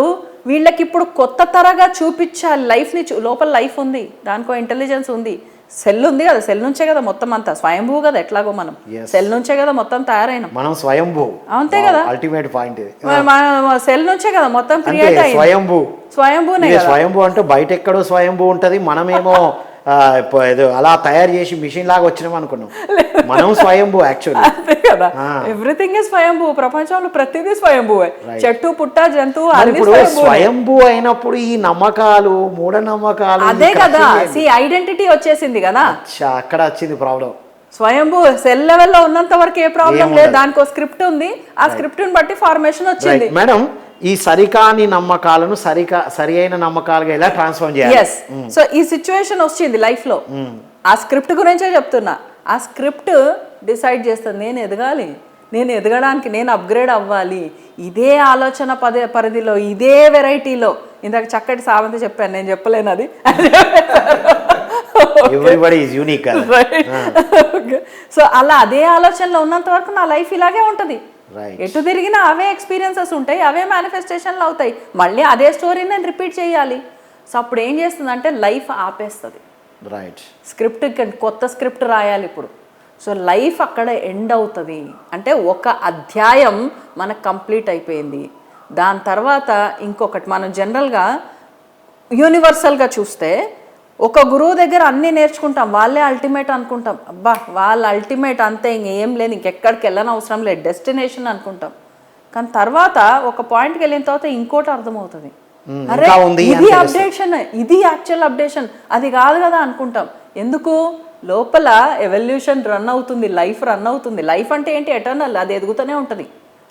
వీళ్ళకి ఇప్పుడు కొత్త తరగా చూపించాలి లైఫ్ని. లోపల లైఫ్ ఉంది, దానికో ఇంటెలిజెన్స్ ఉంది, సెల్ ఉంది కదా, సెల్ నుంచే కదా మొత్తం అంతా స్వయంభూ కదా. ఎట్లాగో మనం సెల్ నుంచే కదా మొత్తం తయారైన, మనం స్వయంభూ. అంతే కదా, అల్టిమేట్ పాయింట్ ఇది. సెల్ నుంచే కదా మొత్తం క్రియేట్ అయ్యింది. స్వయంభూనే. స్వయంభూ అంటే బయట ఎక్కడో స్వయంభూ ఉంటది, మనమేమో ఏదో అలా తయారు చేసి మిషన్ లాగా వచ్చినాం అనుకున్నాం. మనం స్వయంభూ యాక్చువల్లీ. అంతే కదా, ఎవ్రీథింగ్ ఇస్ స్వయంభూ. ప్రపంచంలో ప్రతిదీ స్వయంభూవే, చెట్టు పుట్ట జంతువు అన్ని స్వయంభూ అయినప్పుడు ఈ నమ్మకాలు మూఢనమ్మకాలు అదే కదా. ఐడెంటిటీ వచ్చేసింది కదా, అక్కడ వచ్చింది ప్రాబ్లం. స్వయంభూ సెల్ లెవెల్లో ఉన్నంత వరకు ఏ ప్రాబ్లం లేదు, దానికి ఒక స్క్రిప్ట్ ఉంది, ఆ స్క్రిప్ట్ ని బట్టి ఫార్మేషన్ వచ్చింది. మేడం, ఈ సరికాని నమ్మకాలను సరి అయిన నమ్మకాలుగా ఎలా ట్రాన్స్ఫార్మ్ చేయాలి? ఎస్. సో ఈ సిచ్యువేషన్ వచ్చింది లైఫ్ లో, ఆ స్క్రిప్ట్ గురించే చెప్తున్నా. ఆ స్క్రిప్ట్ డిసైడ్ చేస్తుంది నేను ఎదగాలి, నేను ఎదగడానికి, నేను అప్గ్రేడ్ అవ్వాలి, ఇదే ఆలోచన పరిధిలో, ఇదే వెరైటీలో. ఇందాక చక్కటి సావంతి చెప్పాను, నేను చెప్పలేను అది. Everybody is unique. సో అలా అదే ఆలోచనలో ఉన్నంత వరకు నా లైఫ్ ఇలాగే ఉంటుంది. ఎటు తిరిగినా అవే ఎక్స్పీరియన్సెస్ ఉంటాయి, అవే మేనిఫెస్టేషన్లు అవుతాయి, మళ్ళీ అదే స్టోరీని నేను రిపీట్ చేయాలి. సో అప్పుడు ఏం చేస్తుందంటే లైఫ్ ఆపేస్తుంది. రైట్. స్క్రిప్ట్ కొత్త స్క్రిప్ట్ రాయాలి ఇప్పుడు. సో లైఫ్ అక్కడ ఎండ్ అవుతుంది. అంటే ఒక అధ్యాయం మనకు కంప్లీట్ అయిపోయింది. దాని తర్వాత ఇంకొకటి మనం జనరల్గా యూనివర్సల్గా చూస్తే ఒక గురువు దగ్గర అన్నీ నేర్చుకుంటాం, వాళ్ళే అల్టిమేట్ అనుకుంటాం. అబ్బా వాళ్ళ అల్టిమేట్ అంతే, ఇంకేం లేదు, ఇంకెక్కడికి వెళ్ళని అవసరం లేదు, డెస్టినేషన్ అనుకుంటాం. కానీ తర్వాత ఒక పాయింట్కి వెళ్ళిన తర్వాత ఇంకోటి అర్థమవుతుంది, అరే ఇది అప్డేషన్, ఇది యాక్చువల్ అప్డేషన్, అది కాదు కదా అనుకుంటాం. ఎందుకు? లోపల ఎవల్యూషన్ రన్ అవుతుంది, లైఫ్ రన్ అవుతుంది. లైఫ్ అంటే ఏంటి? ఎటర్నల్, అది ఎదుగుతూనే ఉంటుంది.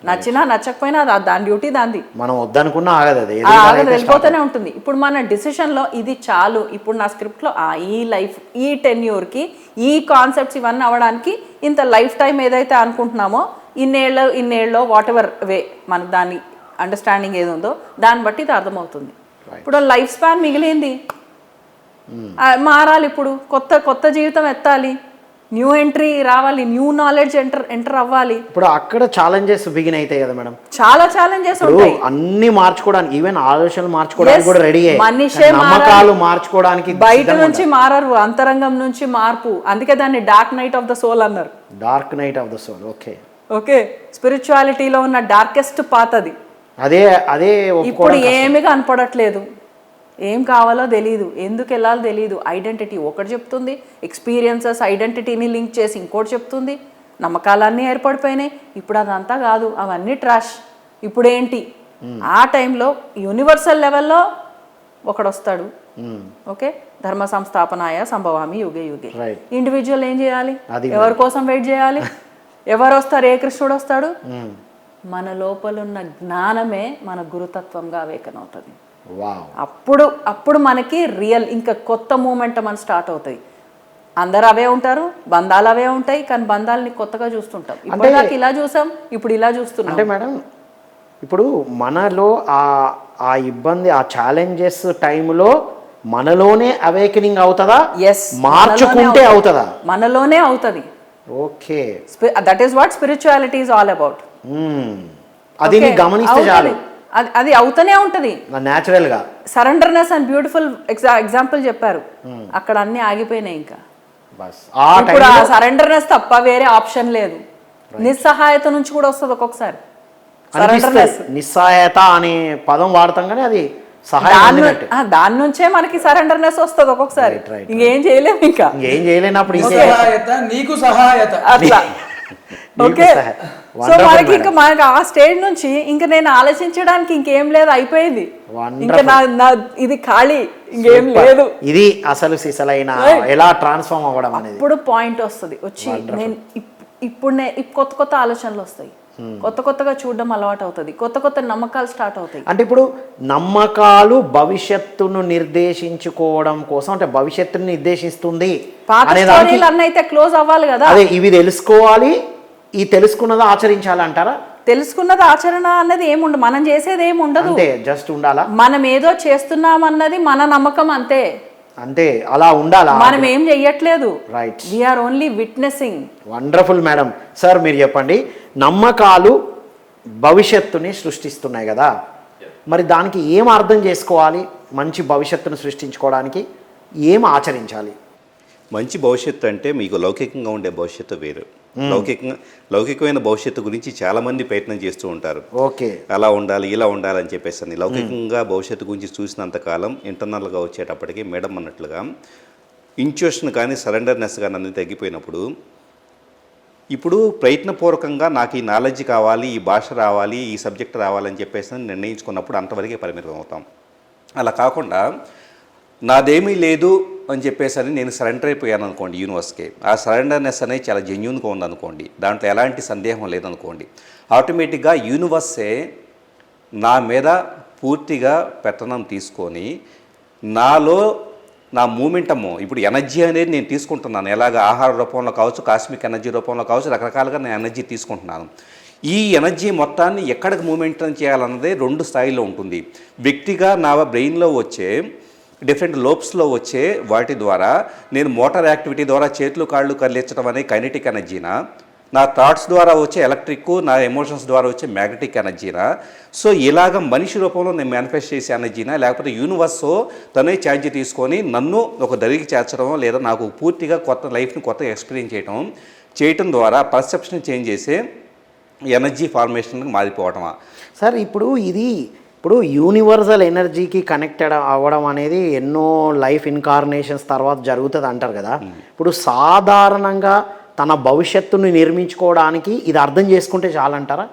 నచ్చినా నచ్చకపోయినా దాని డ్యూటీ దాంది, మనం వద్దనుకున్నా ఆగదు, అది వెళ్ళిపోతూనే ఉంటుంది. ఇప్పుడు మన డిసిషన్లో ఇది చాలు, ఇప్పుడు నా స్క్రిప్ట్లో ఈ లైఫ్, ఈ టెన్యూర్కి ఈ కాన్సెప్ట్స్ ఇవన్నీ అవ్వడానికి ఇంత లైఫ్ టైం ఏదైతే అనుకుంటున్నామో ఇన్నేళ్ళలో వాట్ ఎవర్ వే మనకు దాని అండర్స్టాండింగ్ ఏది ఉందో దాన్ని బట్టి ఇది అర్థమవుతుంది. ఇప్పుడు లైఫ్ స్పాన్ మిగిలింది, మారాలి, ఇప్పుడు కొత్త జీవితం ఎత్తాలి, న్యూ ఎంట్రీ రావాలి, న్యూ నాలెడ్జ్ ఎంటర్ అవ్వాలి. ఇప్పుడు అక్కడ ఛాలెంజెస్ బిగిన్ అవుతాయి కదా మేడం, చాలా ఛాలెంజెస్ ఉంటాయి. అన్ని మార్చుకోవడానికి, ఈవెన్ ఆలోచనలు మార్చుకోవడానికి కూడా రెడీ, మనిషే నమ్మకాలు మార్చుకోవడానికి బయట నుంచి మారరు, అంతరంగం నుంచి మార్పు. అందుకే దాన్ని dark night of the soul అన్నారు. Dark night of the soul. Okay, స్పిరిచువాలిటీలో ఉన్న డార్కెస్ట్ పాత్ అది. అదే ఇప్పుడు ఏమీ కనపడట్లేదు, ఏం కావాలో తెలియదు, ఎందుకు వెళ్ళాలో తెలియదు. ఐడెంటిటీ ఒకటి చెప్తుంది, ఎక్స్పీరియన్సెస్ ఐడెంటిటీని లింక్ చేసి ఇంకోటి చెప్తుంది, నమ్మకాలన్నీ ఏర్పడిపోయినాయి. ఇప్పుడు అదంతా కాదు, అవన్నీ ట్రాష్. ఇప్పుడు ఏంటి? ఆ టైంలో యూనివర్సల్ లెవెల్లో ఒకడు వస్తాడు, ఓకే, ధర్మ సంస్థాపనాయ సంభవామి యుగే యుగే. ఇండివిజువల్ ఏం చేయాలి? ఎవరి కోసం వెయిట్ చేయాలి? ఎవరు వస్తారు? ఏ కృష్ణుడు వస్తాడు? మన లోపల ఉన్న జ్ఞానమే మన గురుతత్వంగా అవేకనవుతుంది. అప్పుడు మనకి రియల్ ఇంకా కొత్త మూమెంట్ మన స్టార్ట్ అవుతాయి. అందరు అవే ఉంటారు, బంధాలు అవే ఉంటాయి, కానీ బంధాలని కొత్తగా చూస్తుంటాం. ఇప్పటిదాకా ఇలా చూసాం, ఇప్పుడు ఇలా చూస్తున్నాం. అంటే మేడం, ఇప్పుడు మనలో ఆ ఇబ్బంది, ఆ ఛాలెంజెస్ టైంలో మనలోనే అవేకనింగ్ అవుతుందా? ఎస్, మార్చుకుంటే అవుతుందా? మనలోనే అవుతుంది. Okay, that is what spirituality is all about. అది గమనిస్తే చాలు, అది అవుతూనే ఉంటుంది న్యాచురల్ గా. సరెండర్నెస్ అండ్ బ్యూటిఫుల్ ఎగ్జాంపుల్ చెప్పారు, అక్కడ అన్ని ఆగిపోయినాయి. ఇంకా ఇప్పుడు ఆ సరెండర్నెస్ తప్ప వేరే ఆప్షన్ లేదు. నిస్సహాయత నుంచి కూడా వస్తుంది ఒక్కొక్కసారి సరెండర్నెస్. నిస్సహాయత అనే పదం వాడతాం కానీ అది సహాయం అందినట్టే. దాని నుంచే మనకి సరెండర్నెస్ వస్తుంది ఒక్కొక్కసారి. Right. ఇంకేం చేయలేము ఇంకా. ఇంకేం చేయలేనప్పుడు ఇంకే సహాయత నీకు సహాయత. అట్లా నీకు ఓకే. సహాయం. సో Wonderful, మనకి madam. ఇంకా మనకి ఆ స్టేజ్ నుంచి ఇంకా నేను ఆలోచించడానికి ఇంకేం లేదు, అయిపోయింది. Wonderful. ఇంకా నా ఇది ఖాళీ, ఇంకేం Super. లేదు. ఇది అసలు సిసలైన Right. ఎలా ట్రాన్స్ఫార్మ్ అవ్వడం అనేది. ఇప్పుడు పాయింట్ వస్తుంది వచ్చి నేను ఇప్పుడు కొత్త కొత్త ఆలోచనలు వస్తాయి, కొత్త కొత్తగా చూడడం అలవాటు అవుతుంది, కొత్త కొత్త నమ్మకాలు స్టార్ట్ అవుతాయి. అంటే ఇప్పుడు నమ్మకాలు భవిష్యత్తును నిర్దేశించుకోవడం కోసం, అంటే భవిష్యత్తును నిర్దేశిస్తుంది పాత అనే దానికి స్టోరీలు అన్నీ అయితే క్లోజ్ అవ్వాలి కదా. అదే ఇవి తెలుసుకోవాలి, ఈ తెలుసుకున్నది ఆచరించాలి అంటారా? తెలుసుకున్నది ఆచరణ అన్నది ఏముండదు, మనం చేసేది ఏముండదు, అంతే జస్ట్ ఉండాలా, మనం ఏదో చేస్తున్నాం అన్నది మన నమ్మకం అంతే. అంతే అలా ఉండాలా. మనం ఏం చెయ్యట్లేదు, right. We are only witnessing. Wonderful madam. Sir మీరు చెప్పండి, నమ్మకాలు భవిష్యత్తుని సృష్టిస్తున్నాయి కదా, మరి దానికి ఏం అర్థం చేసుకోవాలి? మంచి భవిష్యత్తును సృష్టించుకోవడానికి ఏం ఆచరించాలి? మంచి భవిష్యత్తు అంటే మీకు లౌకికంగా ఉండే భవిష్యత్తు వేరు. లౌకికమైన భవిష్యత్తు గురించి చాలామంది ప్రయత్నం చేస్తూ ఉంటారు. ఓకే, అలా ఉండాలి ఇలా ఉండాలి అని చెప్పేసి. లౌకికంగా భవిష్యత్తు గురించి చూసినంత కాలం ఇంటర్నల్గా వచ్చేటప్పటికి మేడం అన్నట్లుగా ఇంట్యూషన్ కానీ సరెండర్నెస్ కానీ అన్నీ తగ్గిపోయినప్పుడు, ఇప్పుడు ప్రయత్నపూర్వకంగా నాకు ఈ నాలెడ్జ్ కావాలి, ఈ భాష రావాలి, ఈ సబ్జెక్ట్ రావాలని చెప్పేసి నిర్ణయించుకున్నప్పుడు అంతవరకే పరిమితం అవుతాం. అలా కాకుండా నాదేమీ లేదు అని చెప్పేసి నేను సరెండర్ అయిపోయాను అనుకోండి యూనివర్స్కి, ఆ సరెండర్నెస్ అనేది చాలా జెన్యూన్గా ఉందనుకోండి, దాంట్లో ఎలాంటి సందేహం లేదనుకోండి, ఆటోమేటిక్గా యూనివర్సే నా మీద పూర్తిగా పెత్తనం తీసుకొని నాలో నా మూమెంటము, ఇప్పుడు ఎనర్జీ అనేది నేను తీసుకుంటున్నాను, ఎలాగ ఆహార రూపంలో కావచ్చు, కాస్మిక్ ఎనర్జీ రూపంలో కావచ్చు, రకరకాలుగా నేను ఎనర్జీ తీసుకుంటున్నాను. ఈ ఎనర్జీ మొత్తాన్ని ఎక్కడికి మూమెంటం చేయాలన్నది 2 స్థాయిలో ఉంటుంది. వ్యక్తిగా నా బ్రెయిన్లో వచ్చే డిఫరెంట్ లోబ్స్లో వచ్చే వాటి ద్వారా నేను మోటార్ యాక్టివిటీ ద్వారా చేతులు కాళ్ళు కదిలించడం అనే కైనెటిక్ ఎనర్జీనా, నా థాట్స్ ద్వారా వచ్చే ఎలక్ట్రిక్, నా ఎమోషన్స్ ద్వారా వచ్చే మ్యాగ్నెటిక్ ఎనర్జీనా, సో ఇలాగ మనిషి రూపంలో నేను మేనిఫెస్ట్ చేసే ఎనర్జీనా, లేకపోతే యూనివర్స్ తనే ఛార్జ్ తీసుకొని నన్ను ఒక దరికి చేర్చడం, లేదా నాకు పూర్తిగా కొత్త లైఫ్ని కొత్తగా ఎక్స్పీరియన్స్ చేయటం ద్వారా పర్సెప్షన్ చేంజ్ చేసే ఎనర్జీ ఫార్మేషన్కి మారిపోవటమా? సార్ ఇప్పుడు యూనివర్సల్ ఎనర్జీకి కనెక్టెడ్ అవ్వడం అనేది ఎన్నో లైఫ్ ఇన్కార్నేషన్స్ తర్వాత జరుగుతుంది అంటారు కదా. ఇప్పుడు సాధారణంగా తన భవిష్యత్తుని నిర్మించుకోవడానికి ఇది అర్థం చేసుకుంటే చాలంటారా?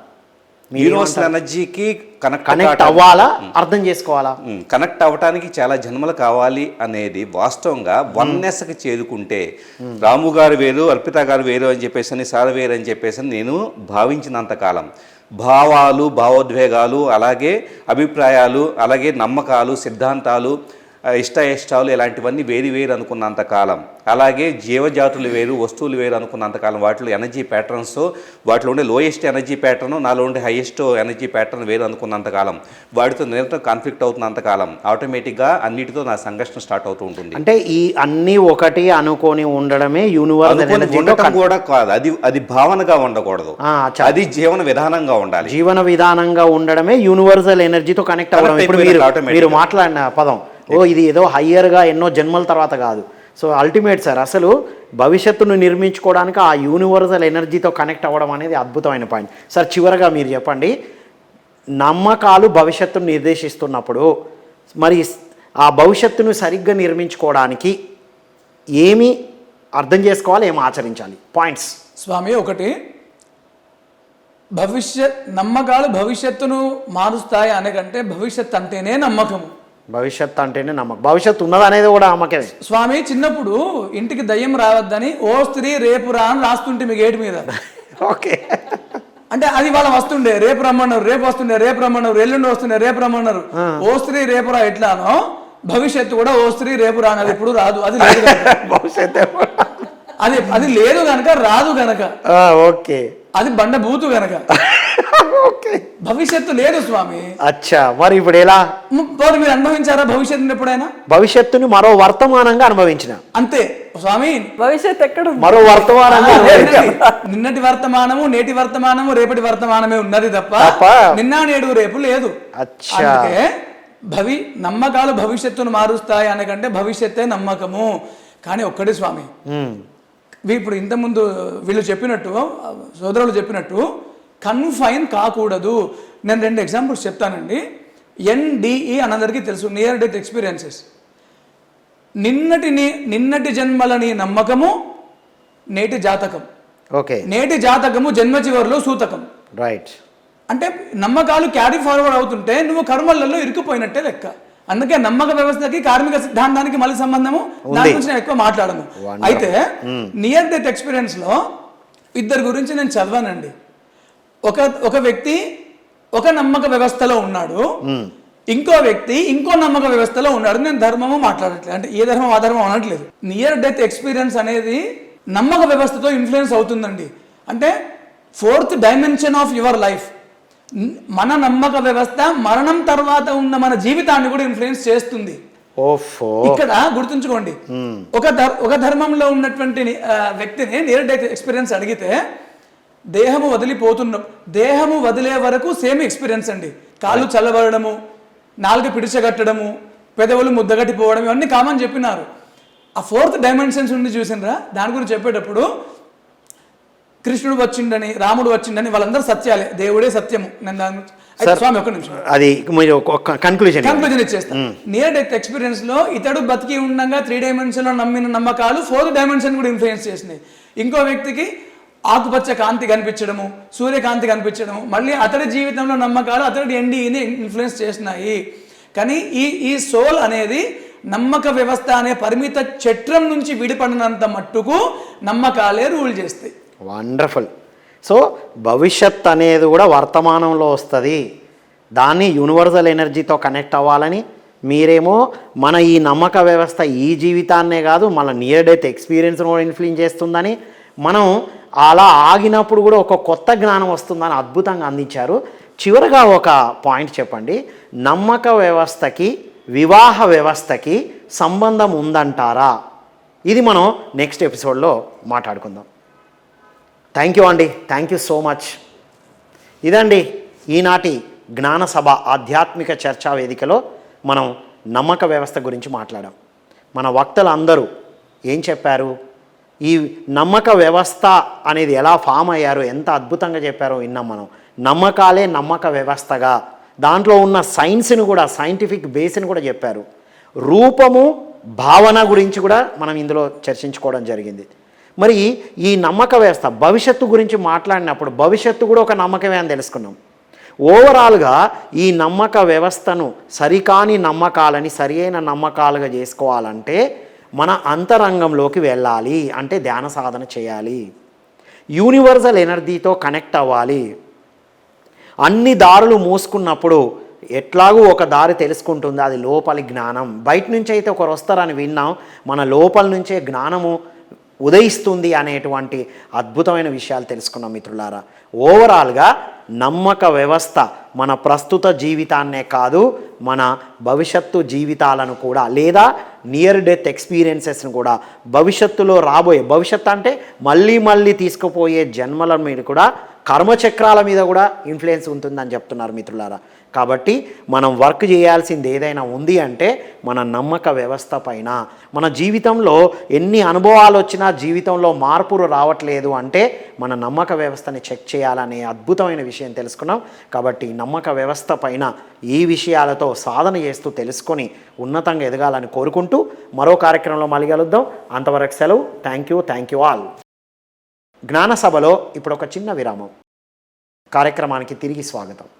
యూనివర్సల్ ఎనర్జీకి కనెక్ట్ అవ్వాలా, అర్థం చేసుకోవాలా? కనెక్ట్ అవ్వటానికి చాలా జన్మలు కావాలి అనేది వాస్తవంగా వన్నెస్కి చేరుకుంటే, రాము గారు వేరు అర్పిత గారు వేరు అని చెప్పేసి సార్ వేరు అని చెప్పేసి నేను భావించినంతకాలం భావాలు, భావోద్వేగాలు, అలాగే అభిప్రాయాలు, అలాగే నమ్మకాలు, సిద్ధాంతాలు, ఇష్టాయిష్టాలు ఇలాంటివన్నీ వేరు అనుకున్నంతకాలం, అలాగే జీవజాతులు వేరు, వస్తువులు వేరు అనుకున్నంతకాలం, వాటిలో ఎనర్జీ ప్యాటర్న్స్, వాటిలో ఉండే లోయెస్ట్ ఎనర్జీ ప్యాటర్న్, నాలో ఉండే హైయెస్ట్ ఎనర్జీ ప్యాటర్న్ వేరు అనుకున్నంతకాలం, వాటితో నిరంతరం కాన్ఫ్లిక్ట్ అవుతున్నంతకాలం ఆటోమేటిక్గా అన్నిటితో నా సంఘర్షణ స్టార్ట్ అవుతూ ఉంటుంది. అంటే ఈ అన్ని ఒకటి అనుకొని ఉండడమే యూనివర్సల్ ఎనర్జీ కూడా కాదు, అది భావనగా ఉండకూడదు, అది జీవన విధానంగా ఉండాలి. జీవన విధానంగా ఉండడమే యూనివర్సల్ ఎనర్జీతో కనెక్ట్ అవ్వడం. ఇప్పుడు మీరు మాట్లాడిన పదం ఇది ఏదో హయ్యర్గా ఎన్నో జన్మల తర్వాత కాదు. సో అల్టిమేట్ సార్, అసలు భవిష్యత్తును నిర్మించుకోవడానికి ఆ యూనివర్సల్ ఎనర్జీతో కనెక్ట్ అవ్వడం అనేది అద్భుతమైన పాయింట్. సార్ చివరగా మీరు చెప్పండి, నమ్మకాలు భవిష్యత్తును నిర్దేశిస్తున్నప్పుడు మరి ఆ భవిష్యత్తును సరిగ్గా నిర్మించుకోవడానికి ఏమి అర్థం చేసుకోవాలి, ఏమి ఆచరించాలి? పాయింట్స్ స్వామి. ఒకటి, నమ్మకాలు భవిష్యత్తును మారుస్తాయి అనకంటే భవిష్యత్ అంటేనే నమ్మకము. భవిష్యత్ అంటేనే నమ్మకం, భవిష్యత్తు ఉన్నది అనేది కూడా నమ్మకమే. స్వామి, చిన్నప్పుడు ఇంటికి దయ్యం రావద్దని ఓ స్త్రీ రేపు రా అని రాస్తుంటే మీ గేట్ మీద. ఓకే, అంటే అది వాళ్ళ వస్తుండే, రేపు రమ్మన్నారు, రేపు వస్తుండే, రేపు రమ్మన్నారు, ఎల్లుండి వస్తుండే, రేపు రమ్మన్నారు. ఓ స్త్రీ రేపు రా ఎట్లానో భవిష్యత్తు కూడా ఓ స్త్రీ రేపు రా అన్నది ఎప్పుడు రాదు. అది లేదు భవిష్యత్తు అది లేదు గనక రాదు గనక. ఓకే, అది బండ బూతు గనక. భవిష్యత్తు లేదు స్వామి. అచ్చా, మరి ఇప్పుడు ఎలా? మీరు అనుభవించారా భవిష్యత్తుని ఎప్పుడైనా? భవిష్యత్తుని మరో వర్తమానంగా అనుభవించిన అంతే స్వామి. భవిష్యత్తు ఎక్కడ? మరో వర్తమానంగా. నిన్నటి వర్తమానము, నేటి వర్తమానము, రేపటి వర్తమానమే ఉన్నది తప్ప నిన్న నేడు రేపు లేదు. అందుకే నమ్మకాలు భవిష్యత్తును మారుస్తాయి అనకంటే భవిష్యత్తే నమ్మకము. కానీ ఒక్కడే స్వామి, ఇప్పుడు ఇంతకుముందు వీళ్ళు చెప్పినట్టు, సోదరులు చెప్పినట్టు కన్ఫైన్ కాకూడదు. నేను 2 ఎగ్జాంపుల్స్ చెప్తానండి. NDE అని అందరికీ తెలుసు, నియర్ డెత్ ఎక్స్పీరియన్సెస్. నిన్నటి జన్మల నీ నమ్మకము నేటి జాతకం, ఓకే, నేటి జాతకము జన్మ చివరిలో సూతకం. రైట్. అంటే నమ్మకాలు క్యారీ ఫార్వర్డ్ అవుతుంటే నువ్వు కర్మలలో ఇరుక్కుపోయినట్టే లెక్క. అందుకే నమ్మక వ్యవస్థకి కార్మిక సిద్ధాంతానికి మళ్ళీ సంబంధము, దాని గురించి నేను ఎక్కువ మాట్లాడను. అయితే నియర్ డెత్ ఎక్స్పీరియన్స్ లో ఇద్దరు గురించి నేను చదవానండి. ఒక వ్యక్తి ఒక నమ్మక వ్యవస్థలో ఉన్నాడు, ఇంకో వ్యక్తి ఇంకో నమ్మక వ్యవస్థలో ఉన్నాడు. నేను ధర్మము మాట్లాడట్లేదు, అంటే ఏ ధర్మం ఆ ధర్మం అనట్లేదు. నియర్ డెత్ ఎక్స్పీరియన్స్ అనేది నమ్మక వ్యవస్థతో ఇన్ఫ్లుయెన్స్ అవుతుందండి. అంటే 4th dimension of your life. మన నమ్మక వ్యవస్థ మరణం తర్వాత ఉన్న మన జీవితాన్ని కూడా ఇన్ఫ్లుయెన్స్ చేస్తుంది. ఇక్కడ గుర్తుంచుకోండి, ఒక ధర్మంలో ఉన్నటువంటి వ్యక్తిని నియర్ డెత్ ఎక్స్పీరియన్స్ అడిగితే దేహము వదిలే వరకు సేమ్ ఎక్స్పీరియన్స్ అండి. కాళ్ళు చల్లబడము, నాలుగు పిడిచగట్టడము, పెదవులు ముద్దగట్టిపోవడం, ఇవన్నీ కామన్ చెప్పినారు. ఆ 4th డైమెన్షన్స్ ఉండి చూసినరా, దాని గురించి చెప్పేటప్పుడు కృష్ణుడు వచ్చిండని, రాముడు వచ్చిండని, వాళ్ళందరూ సత్యాలే, దేవుడే సత్యము. నేను దాని గురించి స్వామి ఒక నిమిషం, అది మీరు కన్క్లూజన్ ఇచ్చేస్తాను. నియర్ డెత్ ఎక్స్పీరియన్స్ లో ఇతడు బతికి ఉండగా 3 డైమెన్షన్ లో నమ్మిన నమ్మకాలు 4th డైమెన్షన్ కూడా ఇన్ఫ్లుయెన్స్ చేసినాయి. ఇంకో వ్యక్తికి ఆకుపచ్చ కాంతి కనిపించడము, సూర్యకాంతి కనిపించడము, మళ్ళీ అతడి జీవితంలో నమ్మకాలు అతడి NDEని ఇన్ఫ్లుయెన్స్ చేసినాయి. కానీ ఈ సోల్ అనేది నమ్మక వ్యవస్థ అనే పరిమిత చట్రం నుంచి విడిపడినంత మట్టుకు నమ్మకాలే రూల్ చేస్తాయి. వండర్ఫుల్. సో భవిష్యత్ అనేది కూడా వర్తమానంలో వస్తుంది, దాన్ని యూనివర్సల్ ఎనర్జీతో కనెక్ట్ అవ్వాలని మీరేమో మన ఈ నమ్మక వ్యవస్థ ఈ జీవితాన్నే కాదు మన నియర్ డెత్ ఎక్స్పీరియన్స్ను కూడా ఇన్ఫ్లుయెన్స్ చేస్తుందని, మనం అలా ఆగినప్పుడు కూడా ఒక కొత్త జ్ఞానం వస్తుందని అద్భుతంగా అందించారు. చివరగా ఒక పాయింట్ చెప్పండి, నమ్మక వ్యవస్థకి వివాహ వ్యవస్థకి సంబంధం ఉందంటారా? ఇది మనం నెక్స్ట్ ఎపిసోడ్లో మాట్లాడుకుందాం. థ్యాంక్ యూ అండి, థ్యాంక్ యూ సో మచ్. ఇదండి ఈనాటి జ్ఞానసభ ఆధ్యాత్మిక చర్చా వేదికలో మనం నమ్మక వ్యవస్థ గురించి మాట్లాడాం. మన వక్తలు అందరూ ఏం చెప్పారు, ఈ నమ్మక వ్యవస్థ అనేది ఎలా ఫామ్ అయ్యారో ఎంత అద్భుతంగా చెప్పారో విన్నాం మనం. నమ్మకాలే నమ్మక వ్యవస్థగా, దాంట్లో ఉన్న సైన్స్ని కూడా, సైంటిఫిక్ బేస్ని కూడా చెప్పారు. రూపము భావన గురించి కూడా మనం ఇందులో చర్చించుకోవడం జరిగింది. మరి ఈ నమ్మక వ్యవస్థ భవిష్యత్తు గురించి మాట్లాడినప్పుడు భవిష్యత్తు కూడా ఒక నమ్మకమే అని తెలుసుకున్నాం. ఓవరాల్గా ఈ నమ్మక వ్యవస్థను సరికాని నమ్మకాలని సరి అయిన నమ్మకాలుగా చేసుకోవాలంటే మన అంతరంగంలోకి వెళ్ళాలి, అంటే ధ్యాన సాధన చేయాలి, యూనివర్సల్ ఎనర్జీతో కనెక్ట్ అవ్వాలి. అన్ని దారులు మూసుకున్నప్పుడు ఎట్లాగూ ఒక దారి తెలుసుకుంటుంది, అది లోపలి జ్ఞానం. బయట నుంచి అయితే ఒకరు వస్తారని విన్నాం, మన లోపల నుంచే జ్ఞానము ఉదయిస్తుంది అనేటువంటి అద్భుతమైన విషయాలు తెలుసుకున్నాం మిత్రులారా. ఓవరాల్గా నమ్మక వ్యవస్థ మన ప్రస్తుత జీవితాన్నే కాదు, మన భవిష్యత్తు జీవితాలను కూడా, లేదా నియర్ డెత్ ఎక్స్పీరియన్సెస్ను కూడా, భవిష్యత్తులో రాబోయే, భవిష్యత్తు అంటే మళ్ళీ తీసుకుపోయే జన్మల మీద కూడా, కర్మచక్రాల మీద కూడా ఇన్ఫ్లుయెన్స్ ఉంటుందని చెప్తున్నారు మిత్రులారా. కాబట్టి మనం వర్క్ చేయాల్సింది ఏదైనా ఉంది అంటే మన నమ్మక వ్యవస్థ పైన. మన జీవితంలో ఎన్ని అనుభవాలు వచ్చినా జీవితంలో మార్పులు రావట్లేదు అంటే మన నమ్మక వ్యవస్థని చెక్ చేయాలనే అద్భుతమైన విషయం తెలుసుకున్నాం. కాబట్టి నమ్మక వ్యవస్థ పైన ఈ విషయాలతో సాధన చేస్తూ తెలుసుకొని ఉన్నతంగా ఎదగాలని కోరుకుంటూ మరో కార్యక్రమంలో మళ్ళీ కలుద్దాం. అంతవరకు సెలవు. Thank you all. జ్ఞానసభలో ఇప్పుడు ఒక చిన్న విరామం. కార్యక్రమానికి తిరిగి స్వాగతం.